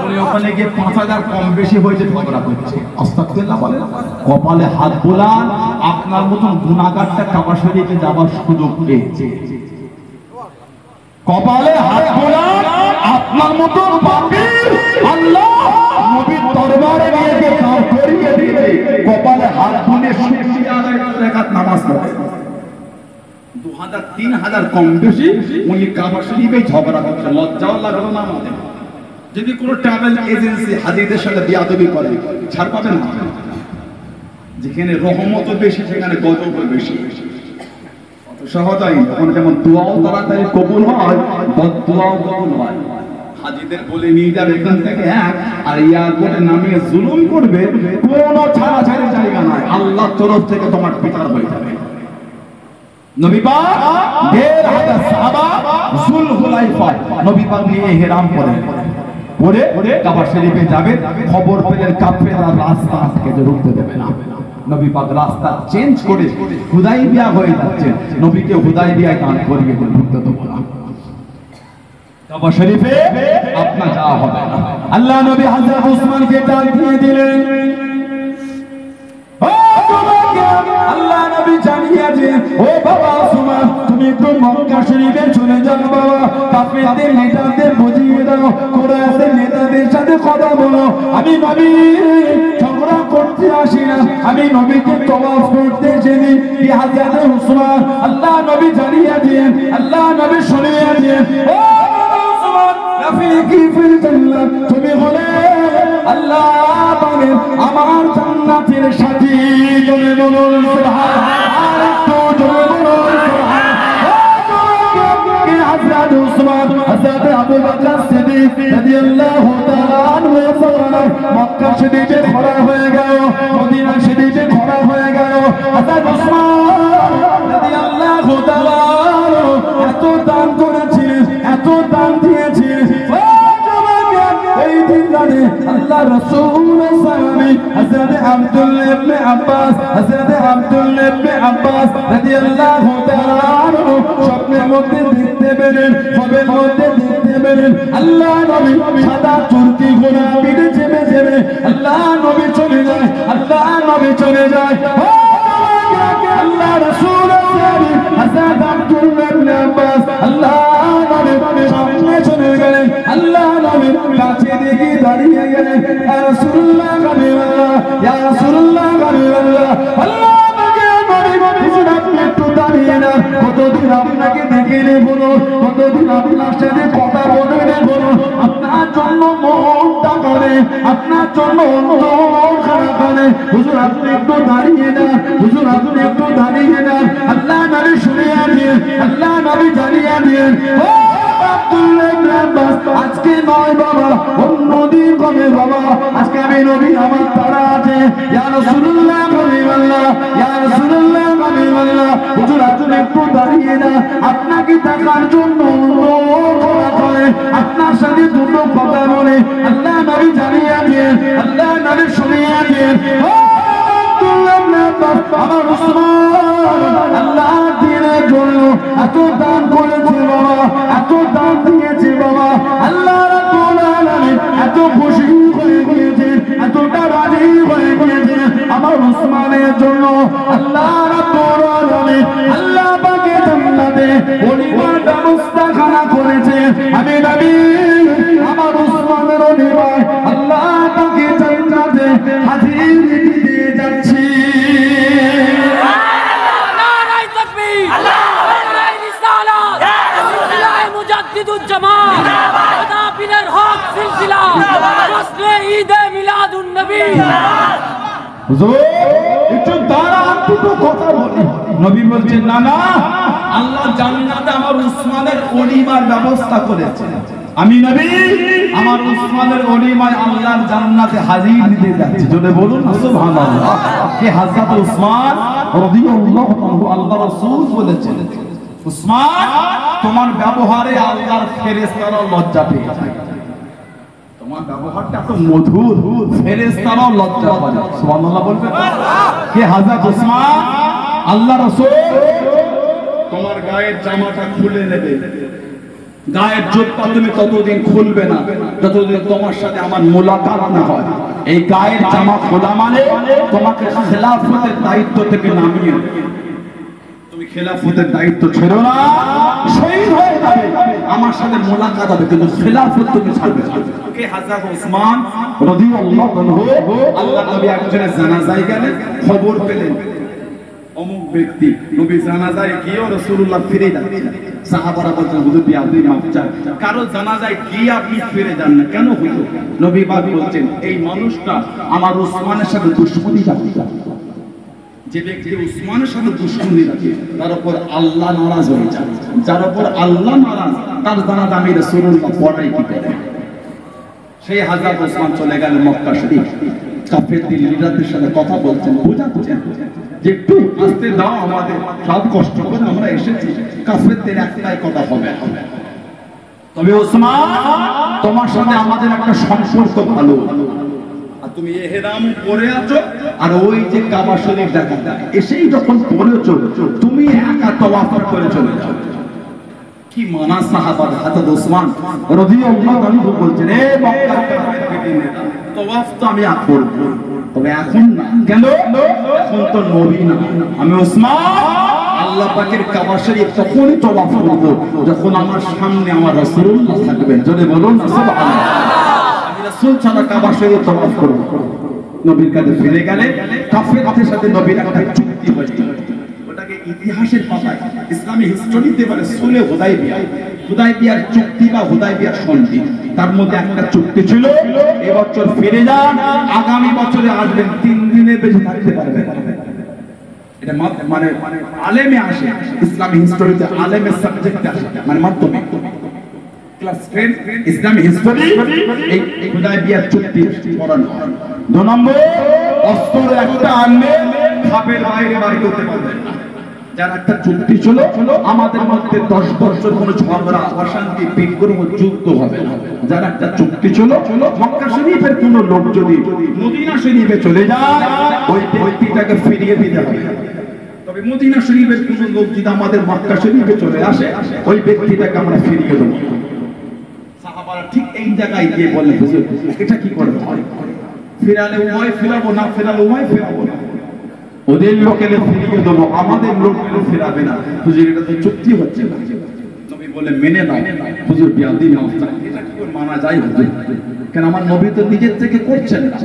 [SPEAKER 1] উনি ওখানে গিয়ে 5000 কম বেশি হয়েছে ঝগড়া করছে। আস্তাগফিরুল্লাহ বলে, কপালে হাত বোলান, আপনার মতন গুনাহগারটা কাবা শরীফে যাবার সুযোগ পেয়েছে। কপালে হাত বোলান, আপনার মতন পাপী আল্লাহ নবীর দরবারে গিয়ে কাজ করিয়ে দিবে। কপালে হাত বুলে শুকরিয়া আদায় করে রাকাত নামাজ পড়ে 2000 3000 কম বেশি উনি কাবা শরীফে ঝগড়া করছে। লজ্জাও লাগলো না আমাদের? যদি কোনো ট্রাভেল এজেন্সি হাজিদের সাথে বিয়াদবি করে ছাড় পাবেন না? যেখানে রহমত বেশি সেখানে গজব বেশি। সহজই তখন যেমন দোয়াও তাড়াতাড়ি কবুল হয়, বদদোয়াও কবুল হয়। হাজিদের বলে নিয়ে যাবে এখান থেকে আর এয়ারপোর্টে নামিয়ে জুলুম করবে, কোনো ছাড়াছাড়ি জায়গা নাই, আল্লাহর তরফ থেকে তোমার বিচার হয়ে যাবে। নবী পাক 1500 সাহাবা যুলহুলাইফায় নবী পাক নিয়ে ইহরাম করেন, পরে কাবা শরীফে যাবে। খবর পেলেন কাফেররা রাস্তা আটকে রুখতে দেবে না। নবী পাক রাস্তা চেঞ্জ করে হুদাইবিয়া হয়ে যাচ্ছেন, নবীকে হুদাইবিয়ায় দান করিয়ে ঢুকতে দেবে না। কাবা শরীফে আপনা যাওয়া হবে না। আল্লাহ নবী হযরত উসমানকে ডাক দিয়ে দিলেন, আল্লাহ নবী জানিয়েছেন, ও বাবা উসমান, তুমি একটু মক্কা শরীফে চলে যাও বাবা, কাফেরদের নেতাদের বুঝিয়ে দাও, কুরাইশের নেতাদের সাথে কথা বলো। আমি নবী ঝগড়া করতে আসি না, আমি নবীকে তওয়াফ করতে এসেছি। কি হযরত উসমান আল্লাহ নবী জানিয়েছেন, আল্লাহ নবী শুনিয়েছেন, ও বাবা উসমান, রাফিকি ফিল জান্নাত, তুমি হলে আল্লাহ পাকের আমার জান্নাতের সাথী। জোরে বলুন সুবহানাল্লাহ, আর একটু জোরে বলুন সুবহানাল্লাহ। কি হযরত উসমান, হযরত আবু বকর সিদ্দিক রাদিয়াল্লাহু তাআলা আনহু মক্কা শরীফে খড়া হয়ে গেল, মদিনা শরীফে খড়া হয়ে গেল। হযরত উসমান রাদিয়াল্লাহু তাআলা এত দান করেছিলেন, এত দান দিয়েছিলেন। এই দিন রাতে আল্লাহ রাসূল সাল্লাল্লাহু হযরত আব্দুল্লাহ ইবনে আব্বাস, হযরত আব্দুল্লাহ ইবনে আব্বাস রাদিয়াল্লাহু তাআলা আনহু স্বপ্নের মধ্যে দেখতে পেলেন, স্বপ্নের মধ্যে দেখতে পেলেন আল্লাহ নবী সাদা তুর্কি ঘোড়া পিঠে চেপে চেপে আল্লাহ নবী চলে যায়, আল্লাহ নবী চলে যায়। আল্লাহ রাসূল সাল্লাল্লাহু হযরত আব্দুল্লাহ ইবনে আব্বাস আল্লাহ নবী সামনে চলে গেলেন, আল্লাহ নবী কাছে দেখে দাঁড়িয়ে গেলেন, ইয়া রাসূলুল্লাহ হাবিবাল্লাহ, ইয়া রাসূলুল্লাহ হাবিবাল্লাহ। আল্লাহ আমাকে নবী হুজুর আপনি একটু দাঁড়িয়ে না, কতদিন আপনাকে দেখে নে বলুন, কতদিন আপনার সাথে কথা বলে নে বলুন, আপনার জন্য মনটা করে, আপনার জন্য মন খারাপ করে। হুজুর আপনি একটু দাঁড়িয়ে না, হুজুর আপনি একটু দাঁড়িয়ে না। আল্লাহ নবী শুনিয়ে দিন, আল্লাহ নবী জানিয়ে দিন, ও আব্দুল্লাহ ইবনে আব্বাস, আজকে নয় বাবা, অন্যদিন কবে বাবা, আজকে আমি নবী আমার তারা আছে। ইয়া রাসূলুল্লাহ হাবিবাল্লাহ, ইয়া রাসূলুল্লাহ হাবিবাল্লাহ। হুজুর আপনি একটু দাঁড়িয়ে না, আপনাকে দেখার জন্য করে আপনার সাথে দুটো কথা বলে আল্লাহ নবী জানিয়ে দিন, আল্লাহ নবী শুনিয়ে দিন, ও আব্দুল্লাহ ইবনে আব্বাস, আমার উসমান আল্লাহ দ্বীনের জন্য এত দান করেছে বাবা, এত দান দিয়েছে বাবা। আল্লাহ রাব্বুল আলামিন এত খুশি হয়ে গিয়েছেন, এতটা রাজি হয়ে গিয়েছেন আমার উসমানের জন্য। আল্লাহ রাব্বুল আলামিন আল্লাহ পাকে জান্নাতে ওলিমার ব্যবস্থা খানা করেছে। আমি নবী আমার উসমানের ওলিমা আল্লাহ পাকে জান্নাতে হাজির দিয়ে যাচ্ছি। একটু দাঁড়ান, দুটো কথা বলি। নবী বলছেন না না, আল্লাহ জান্নাতে আমার উসমানের ওলিমার ব্যবস্থা করেছে। আমি নবী আমার উসমানের ওলিমায় আল্লাহর জান্নাতে হাজির দিতে যাচ্ছি। জোরে বলুন সুবহানাল্লাহ। কে হযরত উসমান রাদিয়াল্লাহু আনহু, আল্লাহ রাসূল বলেছেন উসমান, তোমার ব্যবহারে আল্লাহর ফেরেশতারা লজ্জা পেয়ে যায়। তোমার ব্যবহারটা এত মধুর, ফেরেশতারাও লজ্জা পায়। সুবহানাল্লাহ বলবেন কে? হযরত উসমান, আল্লাহ রাসূল তোমার গায়ের জামাটা খুলে নেবে, গায়ের জুব্বা তুমি ততদিন খুলবে না যতদিন তোমার সাথে আমার মোলাকাত না হয়। এই গায়ের জামা খোলা মানে তোমাকে খেলাফতের দায়িত্ব থেকে নামিয়ে, তুমি খেলাফতের দায়িত্ব ছেড়ো না, শহীদ হয়ে যাবে, আমার সাথে মোলাকাত হবে, কিন্তু খেলাফত তুমি ছাড়বে না। কে? হযরত উসমান রাদিয়াল্লাহু আনহু। আল্লাহ নবী একজনের জানাজায় গেলেন, খবর পেলেন অমুক ব্যক্তি, নবী জানাজায় গিয়ে রাসূলুল্লাহ ফিরে যাচ্ছেন। সাহাবারা বলছেন হুজুর আপনি মাফ চান, কারো জানাজায় গিয়ে আপনি ফিরে যান না কেন হুজুর? নবী পাক বলছেন এই মানুষটা আমার উসমানের সাথে দুশমনি রাখে, যে ব্যক্তি উসমানের সাথে দুশমনি রাখে তার উপর আল্লাহ নারাজ হয়ে যায়, যার উপর আল্লাহ নারাজ তার জানাজা আমি রাসূলুল্লাহ পড়াই কি করে। সেই হযরত উসমান চলে গেলেন মক্কা শরীফ, কাফেরদের লিডারদের সাথে কথা বলছেন, বোঝাচ্ছেন যে একটু আস্তে দাও, আমাদের সব কষ্ট করে আমরা এসেছি, কাফেরদের একটাই কথা হবে, তবে ওসমান তোমার সাথে আমাদের একটা সম্পর্ক ভালো, আর তুমি ইহরাম পরে আছো আর ওই যে কাবা শরীফ দেখা যায়, এসেই যখন পড়েছো তুমি একা তাওয়াফ করে চলে যাও। কি মানা সাহাবা হযরত ওসমান রাদিয়াল্লাহু আনহু বলছেন এ মক্কার কাফেরদের তাওয়াফ তো আমি আর করব, তবে এখন না, কেন? এখন তো নবী না, আমি ওসমান আল্লাহ পাকের কাবা শরীফ তখনই তাওয়াফ করব যখন আমার সামনে আমার রাসূলুল্লাহ থাকবেন। জোরে বলুন সুবহানাল্লাহ। আমি রাসূল ছাড়া কাবা শরীফ তাওয়াফ করব। নবীর কাছে ফিরে গেলে কাফেরদের সাথে নবীর একটা চুক্তি হয়েছিল, ওটাকে ইতিহাসের পাতায় ইসলামী হিস্টরিতে বলে সুলহে হুদাইবিয়া, হুদাইবিয়ার চুক্তি বা হুদাইবিয়ার সন্ধি। তার মধ্যে একটা চুক্তি ছিল, এবছর ফিরে যান, আগামী বছরে আসবেন, 3 দিনের বেশি থাকতে পারবেন। এটা মানে আলেমে আসে, ইসলামী হিস্টরিতে আলেমের সাবজেক্ট আসে, মানে মাধ্যমিক ক্লাস 10 ইসলামী হিস্টরি এই হুদাইবিয়ার চুক্তি পড়ানো হয়। 2 নম্বর, অস্ত্র একটা আনবে, খাপের বাইরে বার করতে পারবেন না। যার একটা চুক্তি ছিল আমাদের মধ্যে 10 বছর কোনো ঝগড়া অশান্তি বিগ্রহ যুদ্ধ হবে না। যার একটা চুক্তি ছিল মক্কা শরীফের কোন লোক যদি মদিনা শরীফে চলে যায় ওই ব্যক্তিটাকে ফিরিয়ে দিতে হবে, তবে মদিনা শরীফের কোন লোক যদি আমাদের মক্কা শরীফে চলে আসে ওই ব্যক্তিটাকে আমরা ফিরিয়ে দেব। সাহাবারা ঠিক এই জায়গায় গিয়ে বলে হুজুর এটা কি করে হয়, ফিরালে উভয় ফিরাবো না, ফিরালে উভয় ফিরাবো না, ওদের লোকের ফিরিয়ে দেবো, আমাদের লোকের ফিরাবে না। হুজুর এটা তো চুক্তি হচ্ছে না। নবী বলে মেনে নাও। হুজুর বিয়াদি মাফ চাই, এটা কি করে মানা যায় হুজুর? কেন আমার নবী তো নিজের থেকে করছেন না।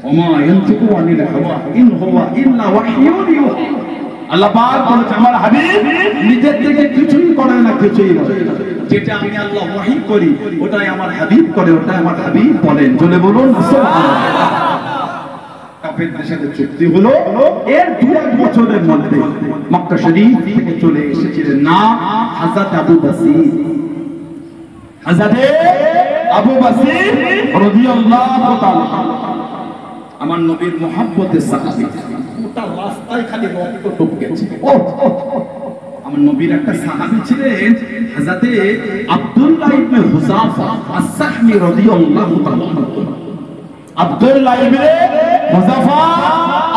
[SPEAKER 1] ওমা ইয়ানতিকু আনিল হাওয়া ইন হুয়া ইল্লা ওয়াহয়ুন ইউহা। আল্লাহ পাক বলেছেন আমার হাবিব নিজের থেকে কিছুই করে না, কিছুই বলে না। যেটা আমি আল্লাহ ওহী করি ওটাই আমার হাবিব করে, ওটাই আমার হাবিব বলেন। জোরে বলুন সুবহানাল্লাহ। কাফেরদের সাথে চুক্তি হলো, এর 2 বছরের মধ্যে মক্কা শরীফ থেকে চলে এসেছিলেন না হযরত আবু বসির। হযরত আবু বসির রাদিয়াল্লাহু তাআলা আমার নবীর মুহাব্বতের সাহাবী, গোটা রাস্তায় খালি রক্ত টপকেছে। আমার নবীর একটা সাহাবী ছিলেন হযরত আব্দুল্লাহ ইবনে হুযাফা আস-সাহমি রাদিয়াল্লাহু তাআলা। আব্দুল্লাহ ইবনে হুযাফা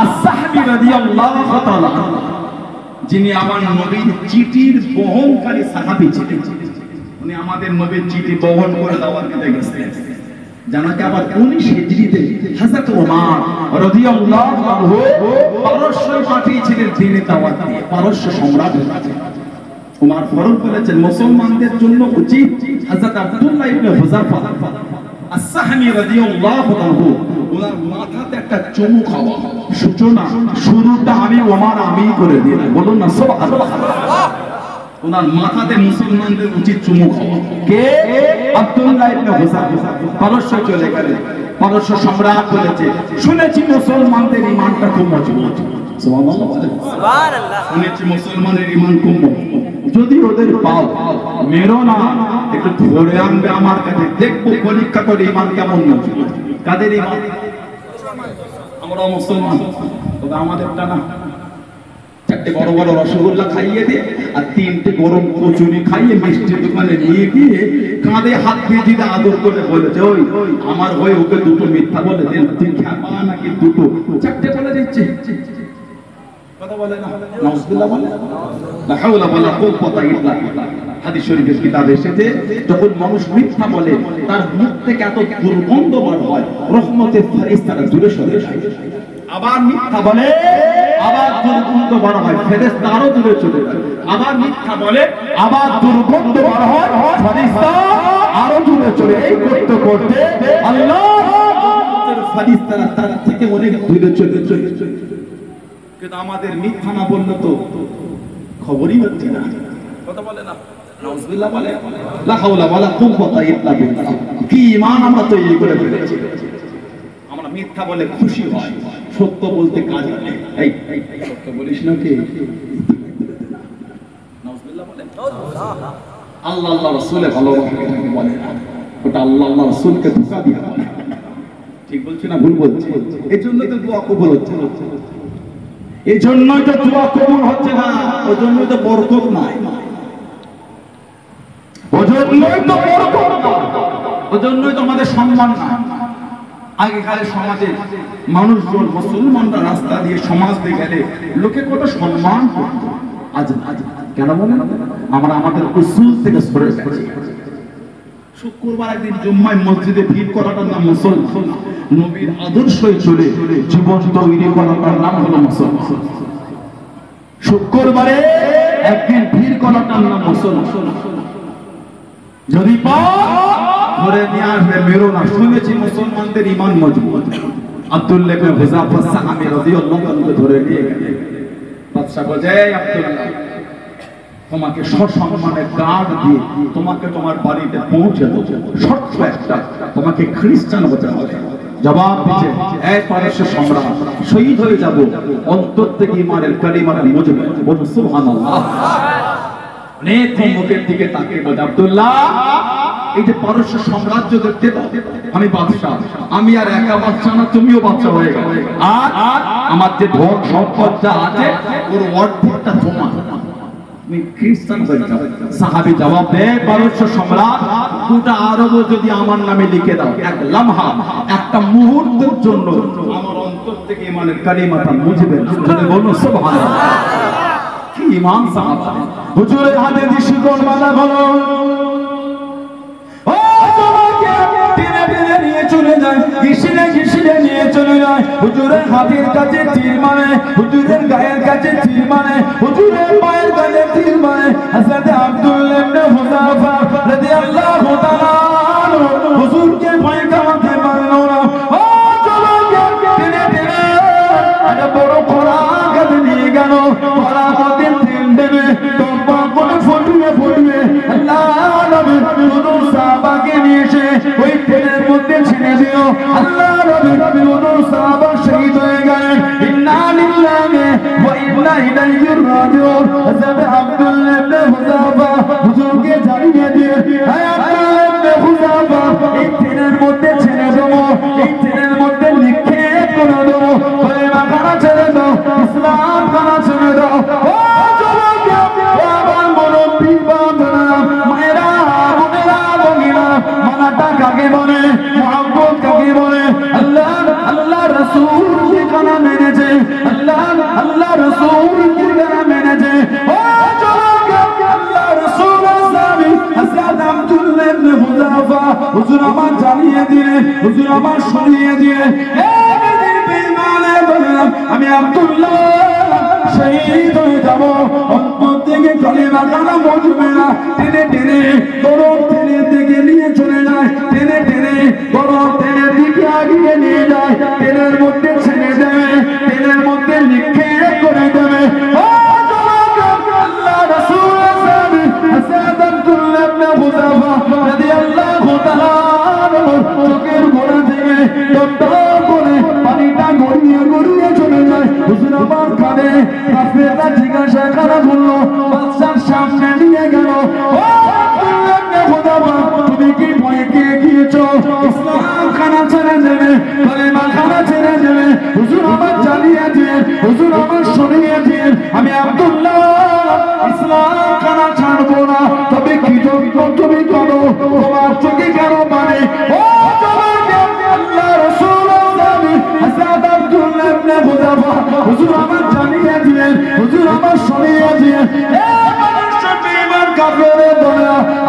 [SPEAKER 1] আস-সাহমি রাদিয়াল্লাহু তাআলা যিনি আমার নবীর চিঠির বহনকারী সাহাবী ছিলেন। উনি আমাদের নবীর চিঠি বহন করে দাওয়াত দিতে গেছেন। জানাকে আবার 19 হিজরিতে হযরত ওমর রাদিয়াল্লাহু আনহু পারস্য পাঠিয়েছিলেন দিনে দাওয়াত দিয়ে, পারস্য সম্রাট। ওমর ফরজ করেছেন মুসলমানদের জন্য উচিত হযরত আব্দুল্লাহ ইবনে হুযাফা আস-সাহমি রাদিয়াল্লাহু আনহু ওনার মাথাতে একটা চুমু খাওয়া, সূচনা শুরুটা আমি ওমর আমি করে দিলাম। বলুন না সুবহানাল্লাহ। ওনার মাথাতে মুসলমানদের উচিত চুমু খাওয়া। কে? আব্দুল্লাহ ইবনে হুযাফা। পারস্য চলে গেলেন, পারস্য সম্রাট বলেছে শুনেছি মুসলমানদের ঈমানটা খুব মজবুত। সুবহানাল্লাহ সুবহানাল্লাহ। শুনেছি মুসলমানের ঈমান খুব মজবুত, যদি ওদের পাও মেরো না, একটু ধরে আনবে আমার কাছে, দেখবো পরীক্ষা করে ঈমান কেমন মজবুত। কাদের ঈমান? আমরা মুসলমান, তবে আমাদেরটা না। চারটে বড় বড় রসগোল্লা খাইয়ে দিয়ে আর তিনটে গরম কচুরি খাইয়ে মিষ্টির দোকানে নিয়ে গিয়ে কাঁধে হাত দিয়ে দিতে আদর করে বলেছে, ওই আমার হয়ে ওকে দুটো মিথ্যা বলে দেন, তুই খাবা নাকি দুটো? চারটে বলে দিচ্ছে, কথা বলে না, নাউজুবিল্লাহ বলে, লা হাওলা ওয়ালা কুওয়াতা ইল্লা বিল্লাহ। হাদিস শরীফের কিতাবে এসেছে, যখন মানুষ মিথ্যা বলে তার মুখ থেকে এত দুর্গন্ধ বার হয়, রহমতের ফেরেশতারা দূরে সরে যায়। আবার মিথ্যা বলে, আবার দুর্গন্ধ বার হয়, ফেরেশতা আরো দূরে চলে যায়। আবার মিথ্যা বলে, আবার দুর্গন্ধ বার হয়, ফেরেশতা আরো দূরে চলে। এই করতে করতে আল্লাহর ফেরেশতারা তার থেকে অনেক দূরে চলে চলে। কিন্তু আমাদের মিথ্যা না বললে তো খবরই হচ্ছে না, কথা বলে না, নাউজুবিল্লাহ বলে, লা হাওলা ওয়ালা কুওয়াতা ইল্লা বিল্লাহ। কি ঈমান আমরা তৈরি করে ফেলেছি। আমরা মিথ্যা বলে খুশি হয়, সত্য বলতে কাজ নেই। এই সত্য বলিস না কি? নাউজুবিল্লাহ বলে, আল্লাহ আল্লাহ রাসূলের ভালোবাসা এটাকে বলে না, ওটা আল্লাহ আল্লাহ রাসূলকে ধোঁকা দিয়া বলে। ঠিক বলছি না ভুল বলছি? এই জন্যই তো দোয়া কবুল হচ্ছে না, এই জন্যই তো দোয়া কবুল হচ্ছে না, ওই জন্যই তো বরকত নাই, ওই জন্যই তো বরকত নাই, ওই জন্যই তো আমাদের সম্মান নাই। আগেকার সমাজে মানুষজন, মুসলমানরা রাস্তা দিয়ে সমাজ দিয়ে গেলে লোকে কত সম্মান করত, আজ কেন বলেন? আমরা আমাদের উসুল থেকে সরে গেছি। শুক্রবার একদিন জুম্মায় মসজিদে ভিড় করাটার নাম মুসলমান, নবীর আদর্শই চলে জীবন তৈরি করাটার নাম হলো মুসলমান। শুক্রবারে একদিন ভিড় করাটার নাম মুসলমান। যদি ধরে নিয়ে আসবে মেরো না। শুনেছি মুসলমানদের ঈমান মজবুত। আব্দুল্লাহ ইবনে হুযাফা সাহাবী রাদিয়াল্লাহু আনহু ধরে নিয়ে গেলেন। বাদশা বলে, আব্দুল্লাহ, তোমাকে সসম্মানে গার্ড দিয়ে তোমাকে তোমার বাড়িতে পৌঁছে দেব, শর্ত একটা, তোমাকে খ্রিস্টান হতে হবে। জবাব দিচ্ছে, এই পারস্য সম্রাট, শহীদ হয়ে যাব, অন্তর থেকে ঈমানের কালিমাটা মুজবে। বলুন সুবহানাল্লাহ। অনেক মুখের দিকে তাকিয়ে বলে, আব্দুল্লাহ, এই যে পারস্য সাম্রাজ্য দেখতে পাও, আমি বাদশাহ, আমি আর একা বাদশাহ না, তুমিও বাদশাহ হয়ে গেলে, আর আমার যে ধন সম্পদটা আছে ওর অর্ধেকটা তোমার, তুমি খ্রিস্টান হয়ে যাও। সাহাবী জবাব দেয়, পারস্য সম্রাট, গোটা আরবও যদি আমার নামে লিখে দাও, এক লম্হা, একটা মুহূর্তের জন্য আমার অন্তর থেকে ঈমানের কালিমাটা মুজবে না। যদি বলুন সুবহানাল্লাহ। কি ঈমান সাহাবা! হুজুরের হাতে যে শিকল বাঁধা হলো, ও তোমাকে টেনে টেনে নিয়ে চলে যায়, ঘিসিয়ে ঘিসিয়ে নিয়ে চলে যায়। হুজুরের হাতের কাছে তীর মানে, হুজুরের গায়ের কাছে তীর মানে, হুজুরের পায়ের কাছে তীর মানে। হযরত আব্দুল্লাহ ইবনে হুযাফা রাদিয়াল্লাহু তাআলা হুজুরকে ভয় কামাতে পারলো না। ও তোমাকে টেনে টেনে একটা বড় কড়া কাঁধে নিয়ে গেল, কড়া হাতে তেল দেবে, তবা করে ফুটবে ফুটবে। আল্লাহ নবী দুটো সাহাবাকে নিয়ে এসে ওই তেলের মধ্যে ছেড়ে দিল। আল্লাহ নবী দুটো সাহাবা শহীদ হয়ে গেলেন। ইন্না লিল্লাহি ওয়া ইন্না ইলাইহি রাজিউন। হযরত আব্দুল্লাহ ইবনে হুযাফা হুজুরকে জানিয়ে দিয়ে, হে আব্দুল্লাহ ইবনে হুযাফা, এই তেলের মধ্যে ছেড়ে দেবো, এই তেলের মধ্যে নিক্ষেপ করে দেবো, কলেমা খানা ছেড়ে দাও, ইসলাম খানা ছেড়ে দাও। ও যুবক, আমার মুরব্বি বাবারা, মায়েরা, বোনেরা, ভগিরা, মানাটা কাকে বলে, মুহাব্বত কাকে বলে? আল্লাহ আল্লাহ রাসূল কি কানা মেনেছে, আল্লাহ আল্লাহ রাসূল কি কানা মেনেছে। ও যুবক, আল্লাহ রাসূলের সাহাবী হযরত আব্দুল্লাহ ইবনে হুযাফা হুজুর আমার জানিয়ে দিলেন, হুজুর আমার শুনিয়ে দিলেন, আমি আব্দুল্লাহ শহীদ হয়ে যাব, অন্তর থেকে কালিমা খানা মুজবে না। টেনে টেনে গরম তেলের দিকে নিয়ে চলে যায়, টেনে টেনে গরম তেলের দিকে আগিয়ে নিয়ে যায়, তেলের মধ্যে ছেড়ে দেবে, তেলের মধ্যে নিক্ষেপ করে দেবে। ও যুবক, আল্লাহ রাসূলের সাহাবী হযরত আব্দুল্লাহ ইবনে হুযাফা রাদিয়াল্লাহু তাআলা চোখের গোড়া থেকে টপটপ করে পানিটা গড়িয়ে গড়িয়ে চলে যায়। হুজুর আমার কানে কাফেররা জিজ্ঞাসা করা বললো, বাদশার সামনে নিয়ে গেল, ও আব্দুল্লাহ ইবনে হুযাফা, তুমি কি ভয় পেয়ে গিয়েছো? ইসলাম খানা ছেড়ে দেবে, কালেমা খানা ছেড়ে দেবে? হুজুর আমার জানিয়ে দিয়ে, হুজুর আমার শুনিয়ে দিয়ে, আমি হুজুর আমার জানিয়ে দিয়েন, হুজুর আমার শুনিয়ে দিয়েন।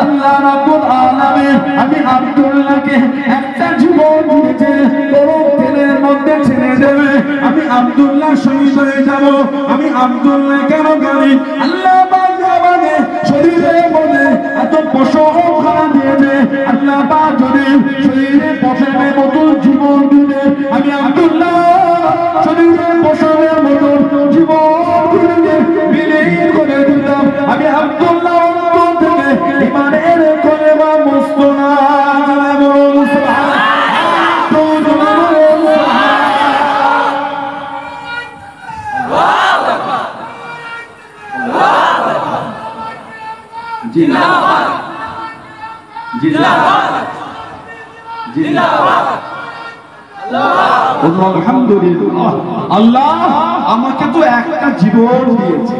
[SPEAKER 1] আল্লাহ রাব্বুল আলামিন আমি আব্দুল্লাহকে একটা জীবন দিয়েছে, গরম তেলের মধ্যে ছেড়ে দেবে, আমি আব্দুল্লাহ শহীদ হয়ে যাব। আমি আব্দুল্লাহ কেন জানি আল্লাহ পাক আমাকে শরীরের মধ্যে এত পশমখানা দিয়েছে, আল্লাহ পাক যদি শরীরে পশমের মতো জীবন দিবে, আমি আব্দুল্লাহ শরীরে পশমের মতো জীবন বিলীন করে দিলাম। আমি আব্দুল্লাহ ইমানের কলেমা মুস্তনা বলুন
[SPEAKER 2] জিন্দাবাদ জিন্দাবাদ জিন্দাবাদ
[SPEAKER 1] আলহামদুলিল্লাহ। আল্লাহ আমাকে তো একটা জীবন দিয়েছে,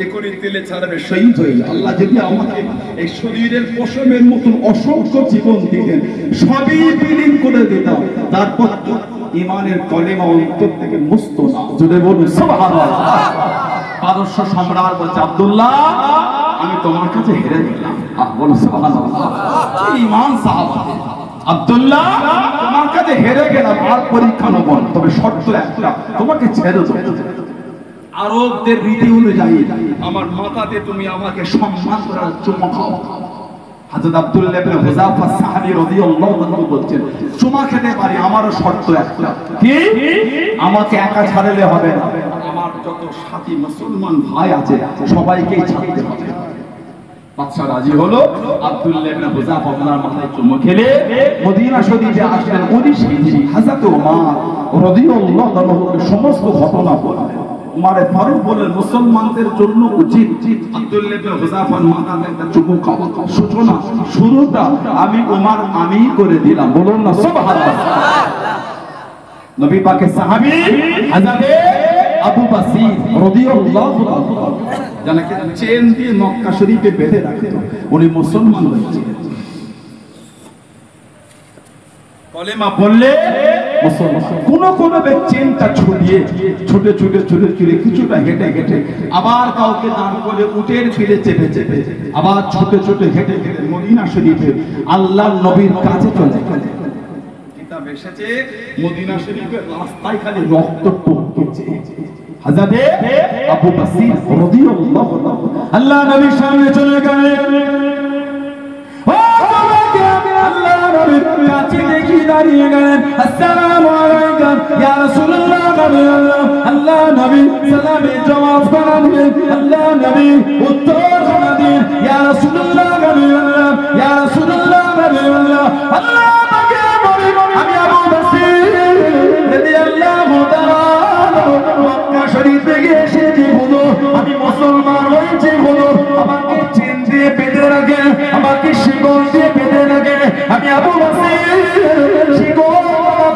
[SPEAKER 1] এখনই তেলে ছাড়াবে শহীদ হয়ে। আল্লাহ যদি আমাকে এই শরীরের পশমের মতন অসংখ্য জীবন দিতেন, সবই বিলীন করে দিতাম, তারপর তো ইমানের কলেমা অন্তর থেকে মুছতো না। জুড়ে বলুন সুবহানাল্লাহ। পারস্য সম্রাট বলছে আব্দুল্লাহ আমি তোমার কাছে হেরে গেলাম। বলুন সুবহানাল্লাহ। ঈমান সাহাবা আব্দুল্লাহ তোমার কাছে হেরে গেলাম, আর পরীক্ষা নেব, তবে শর্ত একটা, তোমাকে ছেড়ে দেব। আরবদের রীতি অনুযায়ী আমার মাথাতে তুমি আমাকে সম্মান করার চুমা খাও। হযরত আব্দুল্লাহ ইবনে হুযাফা সাহাবী রাদিয়াল্লাহু আনহু বলছেন চুমা খেতে পারি, আমারও শর্ত একটা, কি আমাকে একা ছাড়লে হবে না, আমার যত সাথী মুসলমান ভাই আছে সবাইকেই ছাড়তে হবে। বাদশা রাজি হলো। আব্দুল্লাহ ইবনে হুযাফা ওনার মাথায় চুমু খেলে মদিনা শরীফে আসলেন। 19 হিজরি হযরত ওমর রাদিয়াল্লাহু আনহু সমস্ত ঘটনা বললেন। উমারে ফারুক বলেন মুসলমানদের জন্য উচিত আব্দুল্লাহ ইবনে হুযাফার মাথায় একটা চুমু খাওয়া। সূচনা শুরুটা আমি উমর আমি করে দিলাম। বলুন না সুবহানাল্লাহ। নবী পাকের সাহাবী হযরত আবু বসির রাদিয়াল্লাহু আনহু যাকে চেন দিয়ে মক্কা শরীফে বেঁধে রাখতেন, উনি মুসলমান হয়েছিলেন। কলেমা পড়লে মুসলমান। কোন চেনটা ছড়িয়ে ছুটে ছুটে ছুটে ছুটে কিছুটা হেঁটে হেঁটে আবার কাউকে দান করে উটের ফিরে চেপে চেপে আবার ছুটে ছুটে হেঁটে হেঁটে মদিনা শরীফে আল্লাহর নবীর কাছে চলে গেলেন। কিতাব এসেছে মদিনা শরীফের রাস্তায় খালি রক্ত টপকেছে। হযরত আবু বসির রাদিয়াল্লাহু আনহু আল্লাহ নবীর সামনে চলে গেলেন। আল্লাহ নবীর কাছে দেখি দাঁড়িয়ে গেলেন। আসসালামু আলাইকুম ইয়া রাসূলুল্লাহ। আল্লাহ নবী সালামে জবাব করে দিলেন। আল্লাহ নবী উত্তর করে দিলেন ইয়া রাসূলুল্লাহ ইয়া রাসূলুল্লাহ। আল্লাহ পাকে নবী আমি আবু বসির রাদিয়াল্লাহু তাআলা মক্কা শরীফে গিয়ে এসেছি, হুজুর আমি মুসলমান হয়েছি, হুজুর আমাকে চেন দিয়ে বেঁধে রাখে, আমাকে শিকল দিয়ে বেঁধে রাখে। আমি আবু বসির শিকল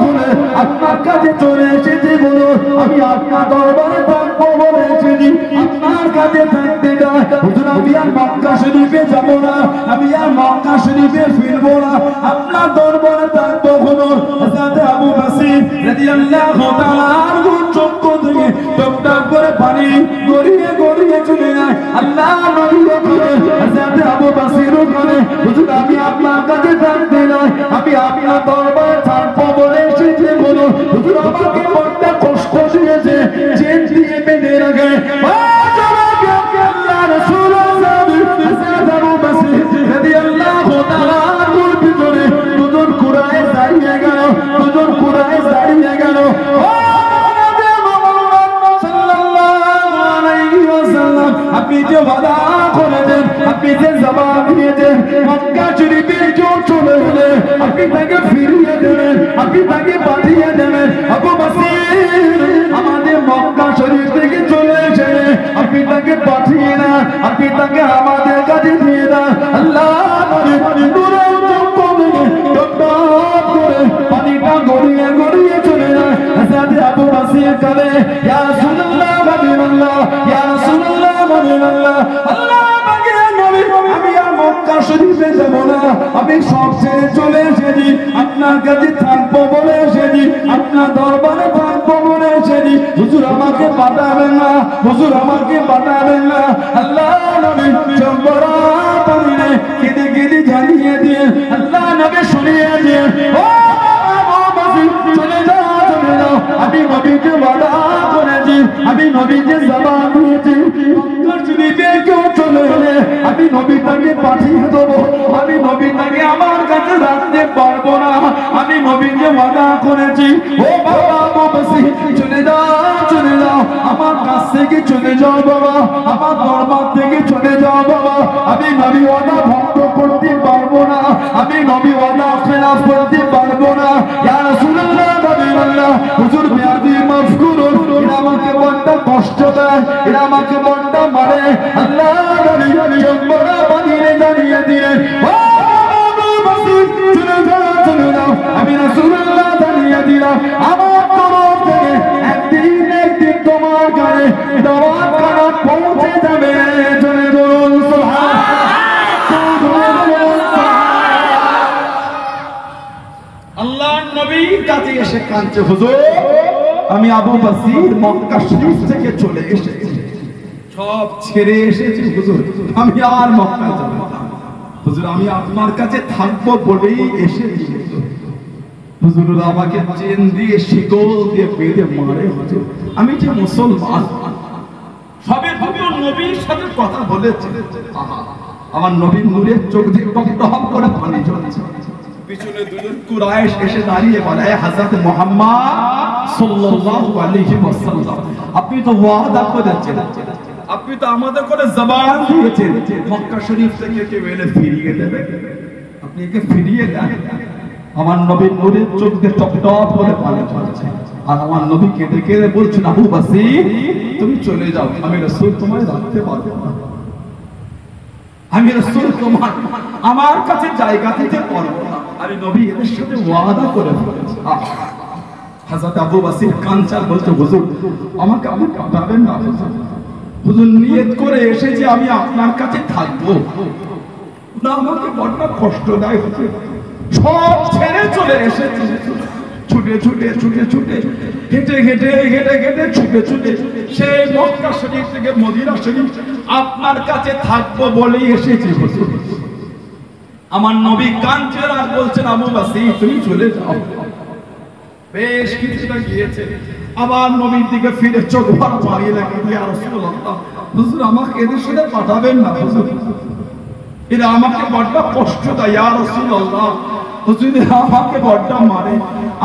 [SPEAKER 1] খুলে আপনার কাছে চলে এসেছি, হুজুর আমি আপনার দরবারে থাকবো বলে এসেছি, আপনার কাছে থাকতে চাই। হুজুর আমি আর মক্কা শরীফে যাব না, আমি আর মক্কা শরীফে ফিরবো না, আপনার দরবারে থাকবো। হুজুর হযরত আবু বসির রাদিয়াল্লাহু তাআলা চক্ষু থেকে টপ টপ করে পানি গড়িয়ে গড়িয়ে চলে যায়। আল্লাহ নবী বলেন হযরত আবু বসির বলে হুজুর আমি আপনার কাছে থাকতে নাই, আমি আপনার দরবারে থাকবো বলে এসেছি। বলো হুজুর আমাকে বড় কষ্ট দিয়েছে, চেন দিয়ে বেঁধে রাখে। আল্লাহ রাসূলুল্লাহ হযরত আবু বসির রাদিয়াল্লাহু তাআলা পিছনে দুজন কুরাইশ দাঁড়িয়ে গেল, দুজন কুরাইশ দাঁড়িয়ে গেল। আপনি যে ওয়াদা করেছেন, আপনি যে জবাব দিয়েছেন মক্কা শরীফে কেউ চলে গেলে আপনি তাকে ফিরিয়ে দেবেন, আপনি তাকে পাঠিয়ে দেবেন। আবু বসির আমাদের মক্কা শরীফ থেকে চলে এসে আপনি তাকে পাঠিয়ে না, আপনি তাকে আমাদের কাছে দিয়ে দেন। আল্লাহ পানিটা গড়িয়ে গড়িয়ে চলে যায়। হযরত আবু বসির কালে ইয়া রাসূলুল্লাহ ইয়া রাসূলুল্লাহ আল্লাহ পাকের নবী আমি আর মক্কা শরীফে যাব না, আমি সব ছেড়ে চলে এসেছি, আপনার কাছে থাকবো বলে এসেছি, আপনার দরবারে থাকবো বলে এসেছি। নবী হুজুর আমাকে পাঠাবেন না, হুজুর আমাকে পাঠাবেন না। আল্লাহ নবী চম্বরা পানিরে কেঁদে কেঁদে জানিয়ে দিয়ে আল্লাহ নবী শুনিয়ে দিয়ে ও চলে যাও চলে যাও, আমি নবীকে ওয়াদা করেছি, আমি নবীকে জবান দিয়েছি, যদি কেউ চলে এলে আমি নবী তাকে পাঠিয়ে দেবো, আমি নবী তাকে আমার কাছে রাখতে পারবো না, আমি নবীকে ওয়াদা করেছি। ও বাবা বসি চলে যাও চলে যাও, আমার কাছ থেকে চলে যাও বাবা, আমার দরবার থেকে চলে যাও বাবা, আমি নবী ওয়াদা ভঙ্গ করতে পারবো না, আমি নবী ওয়াদা খেলাফ করতে পারবো না। ইয়া রাসূলুল্লাহ নবীল্লাহ হুজুর মেয়াদি মাফ করুন, এরা আমাকে বড্ড কষ্ট দেয়, এরা আমাকে বড্ড মারে। আল্লাহ নবী চম্বরা পানিরে জানিয়ে দিলেন ও চলে যাও চলে যাও, আমি রাসূলুল্লাহ জানিয়ে দিলাম আমার তরফ থেকে একদিন তোমার গায়ে দাওয়াত খানা পৌঁছে যাবে। চলে বলুন আল্লাহ নবীর কাছে এসে কাঁদছে, হুজুর আমি আবু বসির মক্কা শরীফ থেকে চলে এসেছি, সব ছেড়ে এসেছি হুজুর, আমি আর মক্কা যাব না হুজুর, আমি আপনার কাছে থাকবো বলেই এসেছি হুজুর, আমাকে চেন দিয়ে শিকল দিয়ে বেঁধে মারে হুজুর, আমি যে মুসলমান। সবে দুটো নবীর সাথে কথা বলেছে, আমার নবীর নূরের চোখ দিয়ে টপ করে পানি ঝরছে, পিছনে দুজন কুরাইশ এসে দাঁড়িয়ে বলে হযরত মুহাম্মদ সাল্লাল্লাহু আলাইহি ওয়াসাল্লাম আপনি তো ওয়াদা করেছেন, আপনি তো আমাদের করে জবান দিয়েছেন মক্কা শরীফ থেকে কেউ এলে ফিরিয়ে দেবে, আপনি একে ফিরিয়ে দেন। আমার নবীর নূরের চোখ দিয়ে টপ টপ করে পানি ঝরছে, আর আমার নবী কেঁদে কেঁদে বলছেন আবু বসির তুমি চলে যাও, আমি রাসূল তোমায় রাখতে পারবো না, আমি রাসূল তোমার আমার কাছে জায়গা দিতে পারবো না, আমি নবী এদের সাথে ওয়াদা করে ফেলেছি। হযরত আবু বসির কাঞ্চার বলতে হুজুর আমাকে আপনি কাটাবেন না হুজুর, নিয়ত করে এসেছি আমি আপনার কাছে থাকবো না, আমাকে বড্ড কষ্ট দেয় হুজুর, সব ছেড়ে চলে এসেছি, ছুটে ছুটে ছুটে ছুটে হেঁটে হেঁটে হেঁটে হেঁটে ছুটে ছুটে সেই মক্কা শরীফ থেকে মদিনা শরীফ আপনার কাছে থাকবো বলেই এসেছি হুজুর। আমার নবী কাঁদছেন আর বলছেন আবু বসির তুমি চলে যাও। বেশ কিছুটা গিয়েছে, আবার নবীর দিকে ফিরে চোখ ভরা পানি লাগে, ইয়া রাসূলুল্লাহ হুজুর আমাকে এদের সাথে পাঠাবেন না হুজুর, এরা আমাকে বড্ড কষ্ট দেয়, ইয়া রাসূলুল্লাহ হুজুর আমাকে বড্ড মারে,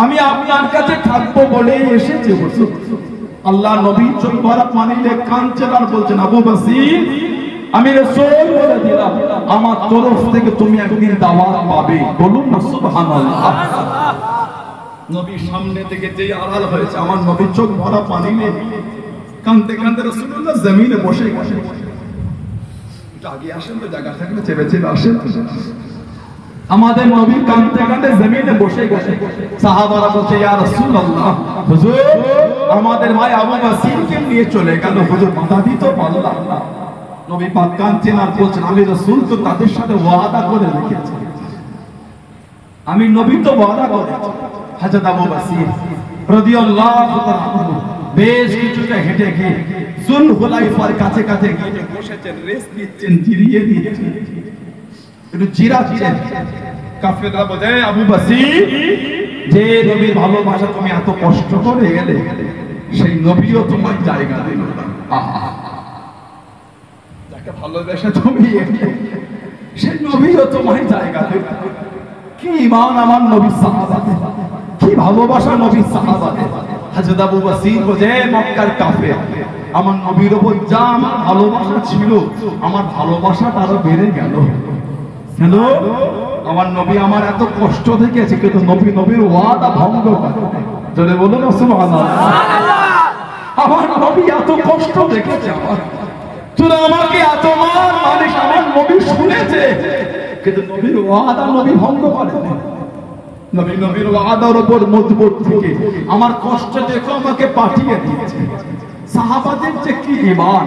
[SPEAKER 1] আমি আপনার কাছে থাকবো বলেই এসেছি হুজুর। আল্লাহ নবী চোখ ভরা পানি লেগে কাঁদছেন আর বলছেন আবু বসির আমি রাসূল বলে দিলাম আমার তরফ থেকে তুমি একদিন দাওয়াত পাবে, বলুন না সুবহানাল্লাহ। নবীর সামনে থেকে যেই আড়াল হয়েছে আমার নবী চোখ ভরা পানি নিয়ে কাঁদতে কাঁদতে রাসূলুল্লাহ জমিনে বসে গেছেন, একটু আগে আসেন তো, জায়গা থাকলে চেপে চেপে আসেন। আমাদের নবী কাঁদতে কাঁদতে জমিনে বসে গেছে, সাহাবারা বলছে ইয়া রাসূলুল্লাহ হুজুর আমাদের ভাই আবু বসিরকে নিয়ে চলে গেল হুজুর, বাধা দিতে পারলাম না। নবী পাক কাঁদছেন আর বলছেন আমি রাসূল তো তাদের সাথে ওয়াদা করে রেখেছি, আমি নবী তো ওয়াদা করেছি। হযরত আবু বসির রাদিয়াল্লাহু তাআলা বেশ কিছুটা হেঁটে গিয়ে যুলহুলাইফার কাছে কাছে গিয়ে বসেছেন, রেস্ট নিচ্ছেন, জিরিয়ে নিচ্ছেন, একটু জিরাচ্ছেন। কাফেররা বলে আবু বসির যে নবীর ভালোবাসা তুমি এত কষ্ট করে এলে সেই নবীও তোমার জায়গা দিল না, যাকে ভালোবেসে তুমি সেই নবীও তোমার জায়গা দিল। কি ঈমান আমার নবীর সাহাবাদের, কি ভালোবাসা নবীর সাহাবাদের। হযরত আবু বসির বলে মক্কার কাফের আমার নবীর উপর যা আমার ভালোবাসা ছিল আমার ভালোবাসাটা আরো বেড়ে গেল। হ্যালো আমার নবী আমার এত কষ্ট দেখেছে কিন্তু নবীর ওয়াদা ভঙ্গ করে, জোরে বলুন না সুবহানাল্লাহ। আমার নবী এত কষ্ট দেখেছে, আমার তোরা আমাকে এত মানিস, আমার নবী শুনেছে কিন্তু নবীর ওয়াদা নবী ভঙ্গ করে, নবীর ওয়াদার উপর মজবুত থেকে আমার কষ্ট দেখে আমাকে পাঠিয়ে দিয়েছে। সাহাবাদের যে কি ঈমান,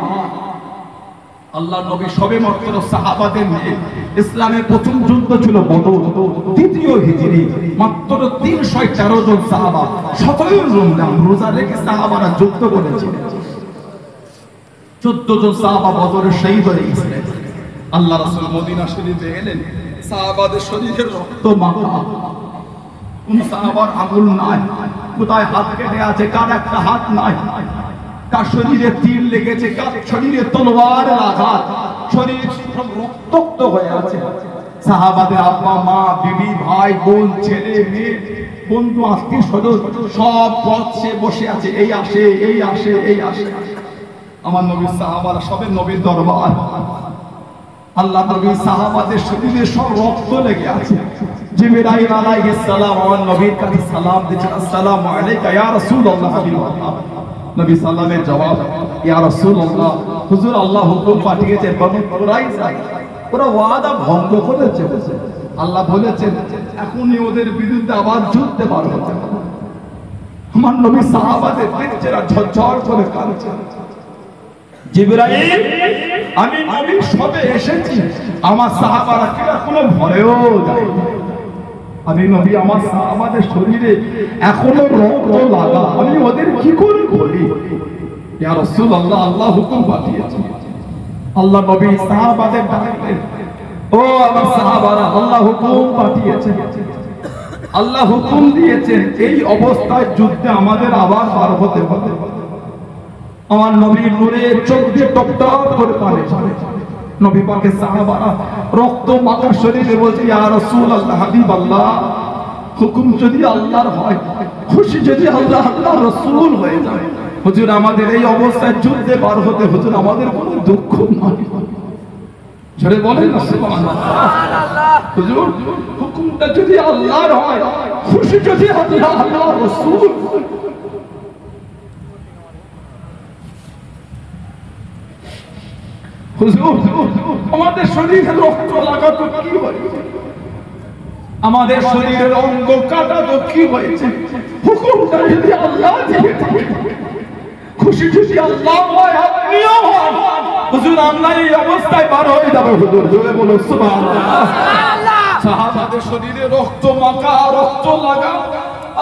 [SPEAKER 1] আল্লাহ নবী সবে মাত্র সাহাবাদের নিয়ে ইসলামের প্রথম যুদ্ধ ছিল বদর, দ্বিতীয় হিজরি, মাত্র 313 জন সাহাবা 17 রমজান রোজা রেখে সাহাবারা যুদ্ধ করেছিলেন। 14 জন সাহাবা বদরে শহীদ হয়ে গেছিলেন। আল্লাহ রাসূল মদিনা শরীফে এলেন, সাহাবাদের শরীরে রক্ত মাখা, কোন সাহাবার আঙুল নাই, কোথায় হাত কেটে আছে, কার একটা হাত নাই, কার শরীরে তীর লেগেছে, কার শরীরে তলোয়ারের আঘাত, শরীর সব রক্তাক্ত হয়ে আছে। সাহাবাদের আব্বা মা বিবি ভাই বোন ছেলে মেয়ে বন্ধু আত্মীয় স্বজন সব পথে বসে আছে, এই আসে এই আসে এই আসে। আমার নবীর সাহাবারা সবে নবীর দরবার, আল্লাহ নবী সাহাবাদের শরীরে সব রক্ত লেগে আছে। জিবরাইল আলাইহিস সালাম আমার নবীর কাছে সালাম দিয়েছেন, আসসালামু আলাইকা ইয়া রাসূলুল্লাহ। হাবিবাল্লাহ নবী সাল্লামের জবাব, ইয়া রাসূলুল্লাহ, হুজুর আল্লাহ হুকুম পাঠিয়েছেন বনু কুরাইজা ওরা ওয়াদা ভঙ্গ করেছে। আল্লাহ বলেছেন এখনই ওদের বিরুদ্ধে আবার যুদ্ধে বার হতে হবে। আমার নবী সাহাবাদের দেখছেরা ঝরঝর করে কাঁদছে। জিবরাইল, আমি নবী সবে এসেছি, আমার সাহাবারা কিনা কোনো ভয়েও যায়, আমি নবী আমার সাহাবাদের শরীরে এখনো রক্ত লাগা, আমি ওদের কি করে বলি? ইয়া রাসূলুল্লাহ, আল্লাহ হুকুম পাঠিয়েছেন। আল্লাহ নবী সাহাবাদের ডাকলেন, ও আমার সাহাবারা, আল্লাহ হুকুম পাঠিয়েছেন, আল্লাহ হুকুম দিয়েছেন এই অবস্থায় যুদ্ধে আমাদের আবার বার হতে হবে। আমার নবীর নূরে চোখ দিয়ে টপটপ করে পানি ঝরে। নবী পাকের সাহাবারা রক্ত মাখা শরীরে বলছে, ইয়া রাসূলুল্লাহ, হাবিবাল্লাহ, হুকুম যদি আল্লাহর হয়, খুশি যদি আল্লাহ আল্লাহর রাসূল হয়ে যায়, হুজুর আমাদের এই অবস্থায় যুদ্ধে বার হতে, হুজুর আমাদের কোনো দুঃখ নাই। ঝরে বলেন না সুবহানাল্লাহ। হুজুর হুকুমটা যদি আল্লাহর হয়, খুশি যদি আল্লাহ আল্লাহর রাসূল, হুজুর আমাদের শরীরে রক্ত লাগা তো কি হয়েছে, আমাদের শরীরের অঙ্গ কাটা তো কি হয়েছে, হুকুমটা যদি আল্লাহ দিয়ে থাকে, খুশি যদি আল্লাহ হয়, আপনিও হন, হুজুর আমরা এই অবস্থায় বার হয়ে যাবো। হুজুর জোরে বলো সুবহানাল্লাহ। সাহাবাদের শরীরে রক্ত মাখা, রক্ত লাগা,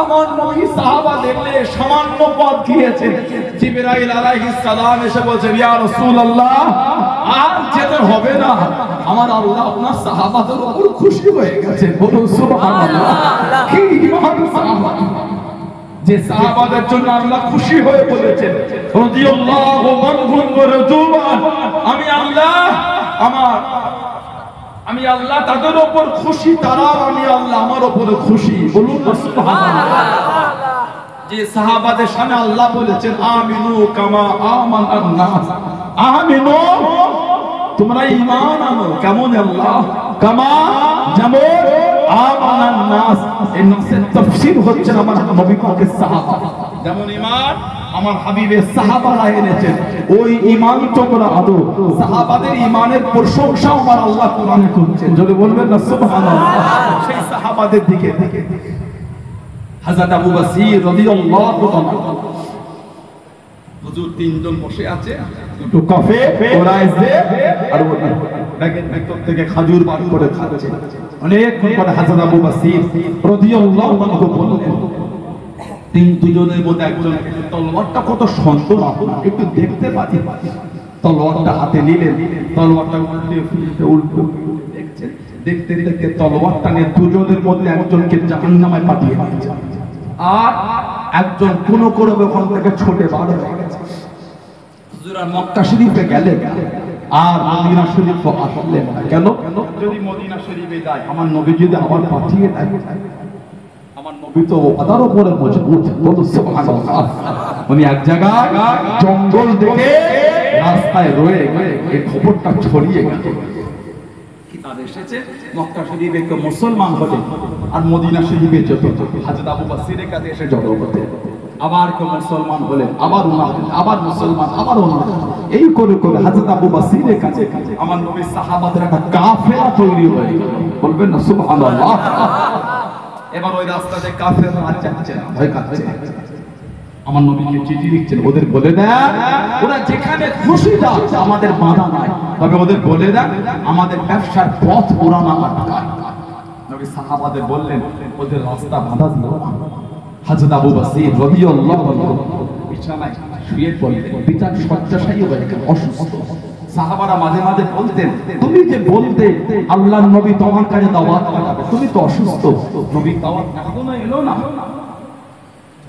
[SPEAKER 1] আমার নবী সাহাবাদের নিয়ে সামান্য পথ গিয়েছেন। জিবরাইল আলাইহিস সালাম এসে বলছেন, ইয়া রাসূলুল্লাহ, আর যেতে হবে না, আমার আল্লাহ আপনার সাহাবাদের উপর খুশি হয়ে গেছে। বলুন সুবহানাল্লাহ। কি ইমান সাহাবা, যে সাহাবাদের জন্য আল্লাহ খুশি হয়ে বলেছেন, রাদিয়াল্লাহু আনহুম ওয়া রাদুআন, আমি আল্লাহ তাদের উপর খুশি, তারাও আমি আল্লাহ আমার উপরে খুশি। বলুন সুবহানাল্লাহ। যে সাহাবাদের সামনে আল্লাহ বলেছেন, আমিনু কামা আমানান নাস, আমিনু তোমরা ঈমান আনো, কেমন আল্লাহ, কামা যেমন আমানান নাস। এই নাসের তাফসীর হচ্ছে আমার নবী পাকের সাহাবা, যেমন ঈমান আমার হাবিবের সাহাবারা এনেছেন, ওই ঈমান তোমরা আনো। সাহাবাদের ঈমানের প্রশংসা আমার আল্লাহ কোরআনে করছেন, যদি বলবেন না সুবহানাল্লাহ। সেই সাহাবাদের দিকে হযরত আবু বসির রাদিয়াল্লাহু তাআলা, হুজুর তিনজন বসে আছে, দুটো কফে ওরাইছে আর ওটা ব্যাগের ভিতর থেকে খাজুর বার করে খাচ্ছে। অনেকক্ষণ পরে হযরত আবু বসির রাদিয়াল্লাহু আনহু বললেন, দুজনের মধ্যে একজন তলোয়ারটা কত সুন্দর, আপনারা একটু দেখতে পারি। তলোয়ারটা হাতে নিলেন, তলোয়ারটা উল্টে ফুলতে উল্টো দেখছেন, দেখতে দেখতে তলোয়ারটা নিয়ে দুজনের মধ্যে একজনকে জাহান্নামে পাঠিয়ে দিয়েছে, আর একজন কোন করবে ওখান থেকে ছোটে বার হয়ে গেছে। হুজুর মক্কা শরীফে গেলেন আর মদিনা শরীফ আসলেন না। কেন? যদি মদিনা শরীফে যায়, আমার নবী যদি আবার পাঠিয়ে দেয়, আমার নবী তো ওটার উপরে মজবুত। বলো সুবহানাল্লাহ। উনি এক জায়গায় জঙ্গল দেখে রাস্তায় রয়ে এই খবরটা ছড়িয়ে গেল, কিতাব এসেছে মক্কা শরীফে কেউ মুসলমান হলে আর মদিনা শরীফে যেত, হযরত আবু বসিরের কাছে এসে জড়ো হতে, আবার কেউ মুসলমান হলে আবার ওনার, আবার মুসলমান, আবার ওনার, এই করে করে হযরত আবু বসিরের কাছে আমার নবীর সাহাবাদের একটা কাফেলা তৈরি হয়ে গেল। বলবেন না সুবহানাল্লাহ। এবার ওই রাস্তাতে কাফেররা যাচ্ছে না, ভয় কাটছে। আমার নবীকে চিঠি লিখছেন, ওদের বলে দেন ওরা যেখানে খুশি যাক, আমাদের বাধা নাই, তবে ওদের বলে দেন আমাদের ব্যবসার পথ ওরা না আটকায়। নবী সাহাবাদের বললেন ওদের রাস্তা বাধা দিও না। হযরত আবু বকর রাদিয়াল্লাহু আনহু বিছানায় শুয়ে পড়লেন, বিছান শয্যাশায়ী হয়ে গেলেন, অসুস্থ। সাহাবারা মাঝে মাঝে বলতেন তুমি যে বলতে আল্লাহর নবী তোমার কাছে দাওয়াত পাঠাবে, তুমি তো অসুস্থ, নবী দাওয়াত এখনো এলো না।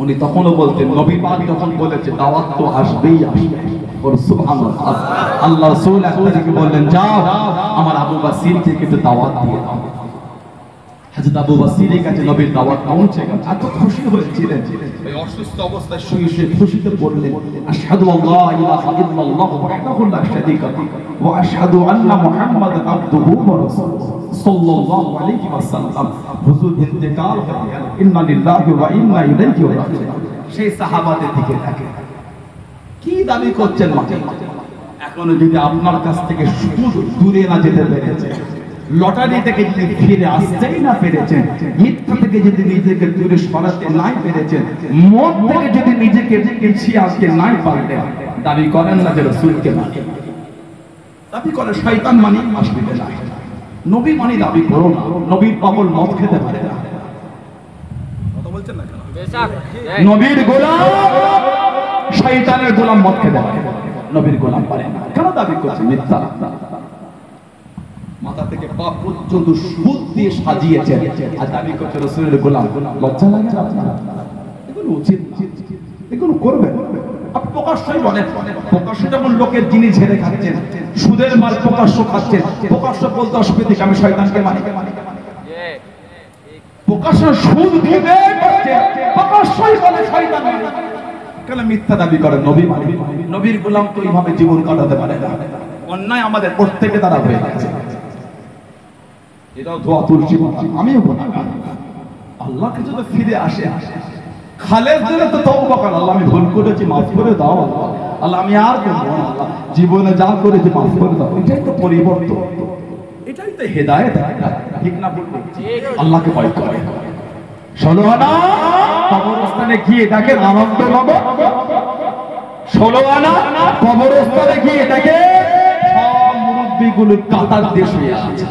[SPEAKER 1] উনি তখনও বলতেন নবী পাক যখন বলেছে দাওয়াত তো আসবেই আসবে। সুবহানাল্লাহ। আল্লাহ রাসূল একদিকে বললেন যাও আমার আবু বকর থেকে একটু দাওয়াত দিয়ে দাও। হযরত আবু বকরের কাছে নবীর দাওয়াত পৌঁছে গেল, এত খুশি হয়েছিলেন। এই অসুস্থ অবস্থায় শুয়ে শুয়ে খুশিতে বললেন আশহাদু আল্লা ইলাহা ইল্লাল্লাহু ওয়াহদাহু লা শারীকা লাহু ওয়া আশহাদু আন্না মুহাম্মাদান আবদুহু ওয়া রাসূলুহু সাল্লাল্লাহু আলাইহি ওয়াসাল্লাম। হুজুর ইন্তেকাল হয়ে গেল, ইন্না লিল্লাহি ওয়া ইন্না ইলাইহি রাজিউন। সেই সাহাবাদের দিকে তাকিয়ে কি দাবি করছেন মাঝে মাঝে? এখনো যদি আপনার কাছ থেকে সুদ দূরে না যেতে পেরেছে, লটারি থেকে যদি ফিরে আসতেই না পেরেছেন, মিথ্যা থেকে যদি নিজেকে দূরে সরাতে নাই পেরেছেন, মদ থেকে যদি নিজেকে পিছিয়ে আসতে নাই পারলেন, দাবি করেন না যে রাসূলকে মানে, দাবি করে শয়তান মানে আসবে না। নবী মানে দাবি করো না, নবীর পাগল মদ খেতে পারে না। কথা বলছেন না কেন? নবীর গোলাম শয়তানের গোলাম মদ খেতে পারে, নবীর গোলাম পারে না। কেন দাবি করছে? মিথ্যা। মাথা থেকে পা পর্যন্ত সুদ দিয়ে সাজিয়েছেন আর দাবি করছে রাসূলের গোলাম। লজ্জা লাগে না আপনার? এগুলো উচিত না, এগুলো করবেন। আপনি প্রকাশ্যই বলেন, প্রকাশ্য যেমন লোকের জিনিস ঝেড়ে খাচ্ছেন, সুদের মাল প্রকাশ্য খাচ্ছেন, প্রকাশ্য বলতে অসুবিধা কি আমি শয়তানকে মানি? প্রকাশ্য সুদ দিবে করছেন, প্রকাশ্যই বলে শয়তান মানি। কেন মিথ্যা দাবি করেন? নবী মানে, নবীর গোলাম তো এইভাবে জীবন কাটাতে পারে না। অন্যায় আমাদের প্রত্যেকে দ্বারা হয়ে গেছে। এটাও দোয়া তুলছি, আমিও গুনাহগার, আল্লাহকে যদি ফিরে আসে, খালেদ দিলে তো তওবা কর, আল্লাহ আমি ভুল করেছি মাফ করে দাও, আল্লাহ আমি আর করব না, আল্লাহ জীবনে যা করেছি মাফ করে দাও। এটাই তো পরিবর্তন, এটাই তো হেদায়েত। ঠিক না বলবো? আল্লাহকে ভয় করে। ষোলো আনা কবরস্থানে গিয়ে দেখেন আনন্দ নব, 16 আনা কবরস্থানে গিয়ে দেখে সব মুরব্বিগুলো কাতার দিয়ে শুয়ে আছে।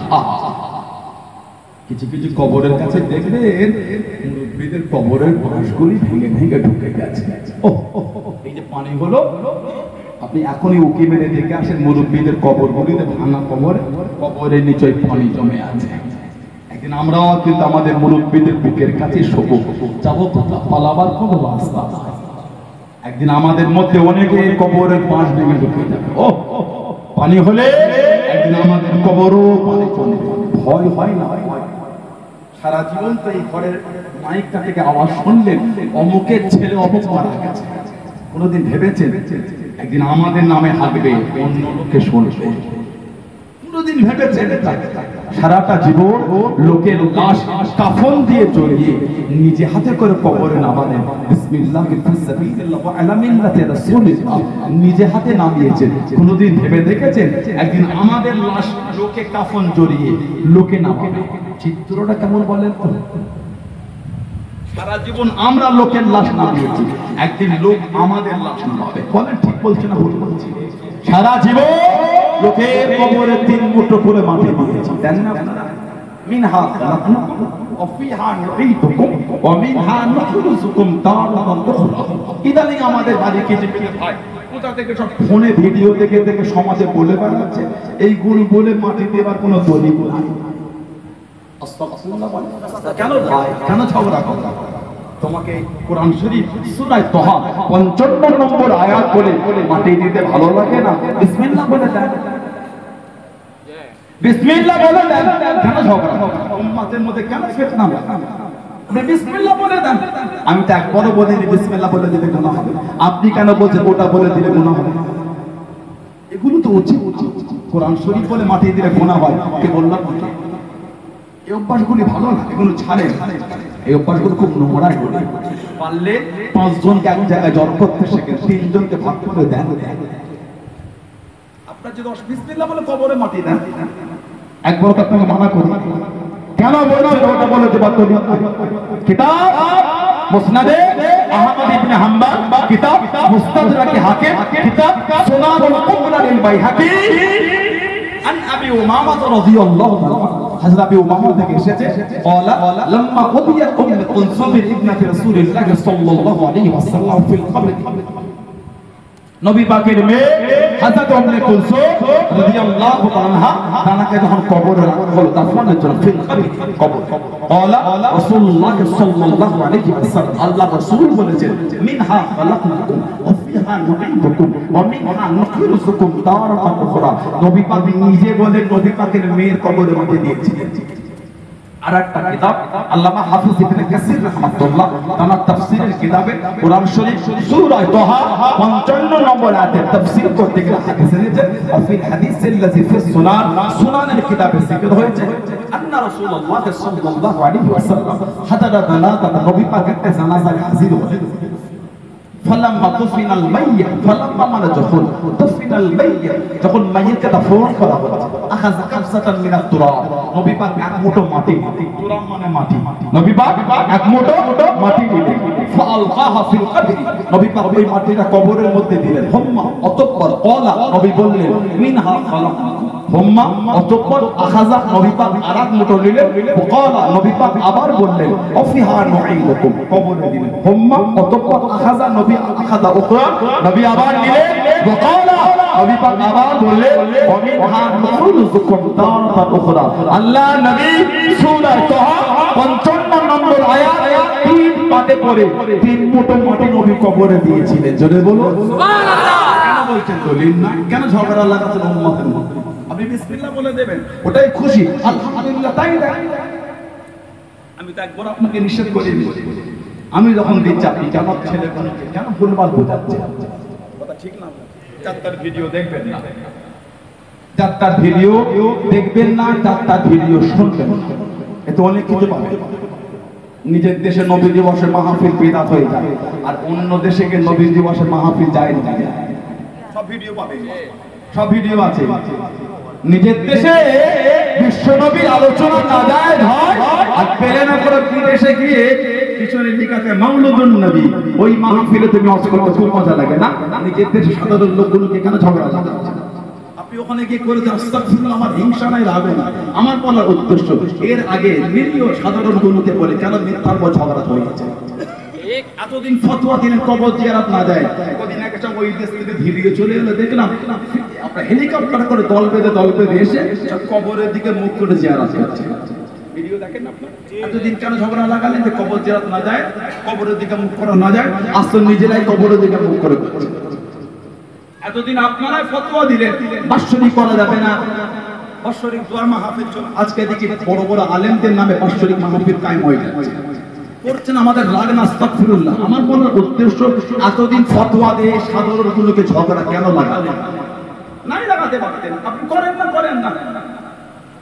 [SPEAKER 1] কিছু কিছু কবরের কাছে দেখবেন মুরব্বিদের কবরের বাঁশগুলি ভেঙে ভেঙে ঢুকে গেছে। এই যে পানি হলো, আপনি এখনই উকি মেরে দেখে আসেন মুরব্বিদের কবরগুলিতে ভাঙা কবরের নিচে পানি জমে আছে। একদিন আমরাও কিন্তু আমাদের মুরব্বিদের বুকের কাছে শোবো, যাবো কোথা, পালাবার কোনো রাস্তা নাই। একদিন আমাদের মধ্যে অনেকে কবরের বাঁশ ভেঙে ঢুকে যাবে। পানি হলে একদিন আমাদের কবরও পানি চলবে। ভয় হয় না? সারা জীবন তো এই ঘরের মাইকটা থেকে আওয়াজ শুনলেন অমুকের ছেলে অমুক মারা গেছে, কোনোদিন ভেবেছেন একদিন আমাদের নামে হাঁকবে, অন্য লোকে শুনবে? কোনোদিন ভেবেছেন? সারাটা জীবন লোকের লাশ কাফন দিয়ে জড়িয়ে নিজে হাতে করে কবরে নামালেন, বিসমিল্লাহি ফিসাবিলিল্লাহ ওয়া আলা মিল্লাতি রাসূলিল্লাহ নিজে হাতে নামিয়েছেন। কোনোদিন ভেবে দেখেছেন একদিন আমাদের লাশ লোকে কাফন জড়িয়ে লোকে নামাবে? চিত্রটা কেমন বলেন তো? সারা জীবন আমরা লোকের লাশ নামিয়েছি, একদিন লোক আমাদের লাশ নামাবে। বলেন ঠিক বলছে না ভুল বলছি? সারা জীবন লোকের কবরে 3 মুঠো করে মাটি দিয়েছি, দেন না আপনারা? মিনহা খালাকনাকুম ওয়া ফিহা নুঈদুকুম ওয়া মিনহা নুখরিজুকুম তারাতান উখরা। ইদানিং আমাদের বাড়ি কিছু ভাই কোথা থেকে সব ফোনে ভিডিও দেখে দেখে সমাজে বলে বেড়াচ্ছে এই গুণ বলে মাটি দেওয়ার কোনো দলিল নাই। আস্তাগফিরুল্লাহ বলে কেন ভাই, কেন ঝগড়া করো? তোমাকে কোরআন শরীফ সূরা তাহা 55 নম্বর আয়াত বলে মাটি দিতে ভালো লাগে না? বিসমিল্লাহ বলে দেন, বিসমিল্লাহ বলে দেন, কেন ঝগড়া? উম্মতের মধ্যে কেন ফিতনা? আপনি বিসমিল্লাহ বলে দেন। আমি তো একবারও বলিনি বিসমিল্লাহ বলে দিলে গুনাহ হবে, আপনি কেন বলছেন ওটা বলে দিলে গুনাহ হবে? এগুলো তো উচিত। কোরআন শরীফ বলে মাটি দিলে গুনাহ হয়, কে বললাম? এই অভ্যাসগুলি ভালো না, এগুলো ছাড়েন। এই অভ্যাসগুলো খুব নোংরা। পারলে 5 জনকে এক জায়গায় জড় করতে শেখেন, 3 জনকে ভাগ করে দেন। আপনার যদি বিসমিল্লাহ বলে কবরে মাটি দেন, একবার তো আপনাকে মানা করি, কেন বলছেন ওটা বলে দেবার? কিতাব মুসনাদে আহমদ ইবনে হাম্বল কিতাব মুস্তাদরাক হাকিম কিতাব সুনানুল কুবরা লিল বাইহাকি আন আবি উমামা রাদিয়াল্লাহু তাআলা হযরত আবি উমামা থেকে এসেছে قال لما قضيت ام كلثوم ابنه رسول الله صلى الله عليه وسلم في القبر নবী পাকের মেয়ে হযরত উম্মে কুলসুম রাদিয়াল্লাহু তাআলা তাকে যখন কবরে রাখা হলো দাফনের জন্য ফিল কবর قال رسول الله صلى الله عليه وسلم আল্লাহ রাসূল বলেছেন মিনহা খালাকনাকুম ওয়া ফিহা নুঈদুকুম ওয়া মিনহা নুখরিজুকুম তারাতান উখরা নবী পাক নিজে বলেন নবী পাকের মেয়ের কবরে মধ্যে দিয়েছিলেন আরেকটা কিতাব আল্লামা হাফিজ ইবনে কাসির রাহমাতুল্লাহ তার তাফসীরের কিতাবে কোরআন শরীফ সূরা তাহা 55 নম্বর আয়াতের তাফসীর করতে গিয়ে হাদিস এনেছে ফিল হাদিসিল্লাযী ফি সুনানের কিতাবে যিকর হয়েছে আন্না রাসূলুল্লাহ সাল্লাল্লাহু আলাইহি ওয়াসাল্লাম হাদারা দালাতা নবী পাক একটা জানাজায় হাজির হলেন ফালাম্মা তুফিনাল মাইয়্যিত ফালাম্মা মানে যখন তুফিনাল মাইয়্যিত যখন মাইয়্যিতকে দাফন করা হলো আখাযা কাবসাতান মিনাত তুরাব নবী পাক এক মুঠো মাটি তুরাব মানে মাটি নবী পাক এক মুঠো মাটি দিলেন ফাআলকাহা ফিল কবরি নবী পাক ওই মাটিটা কবরের মধ্যে দিলেন হুম্মা অতঃপর ক্বালা নবী বললেন মিনহা খালাকনাকুম হুম্মা অতঃপর আখাযা নবী পাক আরেক মুঠো নিলেন ক্বালা নবী পাক আবার বললেন অফিহা নুঈদুকুম কবরে দিলেন হুম্মা অতঃপর আখাযা নবী আখাযা উখরা নবী আবার নিলেন ওয়াকালা নবী পাক আবার বললেন ওমিনহা নুখরিজুকুম তারাতান উখরা আল্লাহ নবী সূরা তাহা 55 নম্বর আয়াত তিন পাঠে পড়ে তিন মুঠো মাটি নবী কবরে দিয়েছিলেন জোরে বলুন সুবহানাল্লাহ কেন বলছেন দলিল না কেন ঝগড়া লাগাচ্ছেন উম্মতের মধ্যে আপনি বিসমিল্লাহ বলে দেবেন ওটাই খুশি আলহামদুলিল্লাহ তাই না আমি তো একবার আপনাকে নিষেধ করিনি আমি যখন দিচ্ছি আপনি কেন ছেলে কেন ভুলভাল বোঝাচ্ছেন কথা ঠিক না চারটার ভিডিও দেখবেন না চারটার ভিডিও দেখবেন না চারটার ভিডিও শুনবেন এতে অনেক কিছু পাবেন নিজের দেশে নবী দিবসে মাহফিল বিদআত হয়ে যায় আর অন্য দেশে গিয়ে নবী দিবসে মাহফিল যায় না সব ভিডিও পাবেন সব ভিডিও আছে নিজের দেশে বিশ্ব নবীর আলোচনা না যায় হয় আর পেলে না করে বিদেশে গিয়ে পিছনে লিখাতে মাউলুদুন নবী ওই মাহফিলে তুমি ওয়াজ করতে খুব মজা লাগে না নিজের দেশে সাধারণ লোকগুলোকে কেন ঝগড়া লাগাচ্ছেন আপনি ওখানে গিয়ে করে দেন আস্তাগফিরুল্লাহ আমার হিংসা নাই রাগ না আমার বলার উদ্দেশ্য এর আগে নিরীহ সাধারণ গুলোকে বলে কেন মিথ্যার পর ঝগড়া হয়েছে এতদিন ফতোয়া দিলেন কবর জিয়ারত না যায় কদিন আগে সব ওই দেশ থেকে ভিডিও চলে এলো দেখলাম আপনার হেলিকপ্টার করে দল বেঁধে এসে কবরের দিকে মুখ করে জিয়ারত করছে ভিডিও দেখেন আপনারা এতদিন কেন ঝগড়া লাগালেন যে কবর জিয়ারত না যায় কবরের দিকে মুখ করা না যায় আসল নিজেরাই কবরের দিকে মুখ করে করছে এতদিন আপনারাই ফতোয়া দিলেন বাৎসরিক করা যাবে না বাৎসরিক দোয়া মাহফিল চলে আজকে দেখি বড় বড় আলেমদের নামে বাৎসরিক মাহফিল কায়েম হয়ে যাচ্ছে করছেন আমাদের রাগ না আস্তাগফিরুল্লাহ আমার বলার উদ্দেশ্য এতদিন ফতোয়া দিয়ে সাধারণ গুলোকে ঝগড়া কেন লাগালেন নাই লাগাতে পারতেন আপনি করেন না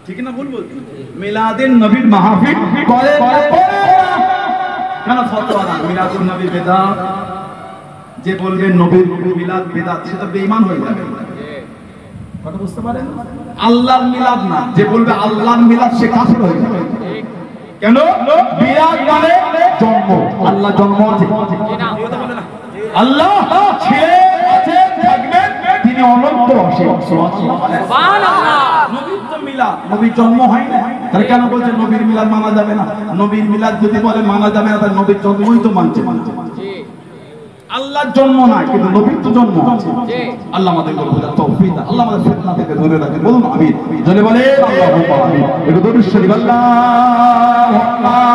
[SPEAKER 1] ঠিক না ভুল বলছি মিলাদুন নবীর মাহফিল করেন না কেন ফতোয়া না মিলাদুন নবী বিদআত যে বলবেন নবীর মিলাদ বিদআত সে তো বেঈমান হয়ে যাবে কথা বুঝতে পারেন আল্লাহর মিলাদ না যে বলবে আল্লাহর মিলাদ সে কাফির হয়ে যাবে কেন বিরাট মানে জন্ম আল্লাহ জন্ম আছে আল্লাহ ছেলে আছে থাকবেন তিনি অনন্ত অসীম সুবহানাল্লাহ নবীর তো মিলাদ নবীর জন্ম হয় না তাহলে কেন বলছেন নবীর মিলাদ মানা যাবে না নবীর মিলাদ যদি বলে মানা যাবে না তাহলে নবীর জন্মই তো মানছে আল্লাহর জন্ম না কিন্তু নবীর তো জন্ম আছে আল্লাহ আমাদেরকে বোঝার তৌফিক দান আল্লাহ আমাদের ফিতনা থেকে দূরে রাখেন বলুন আমিন জোরে বলেন আল্লাহুম্মা আমিন একটু দরুদ শরীফ আল্লাহুম্মা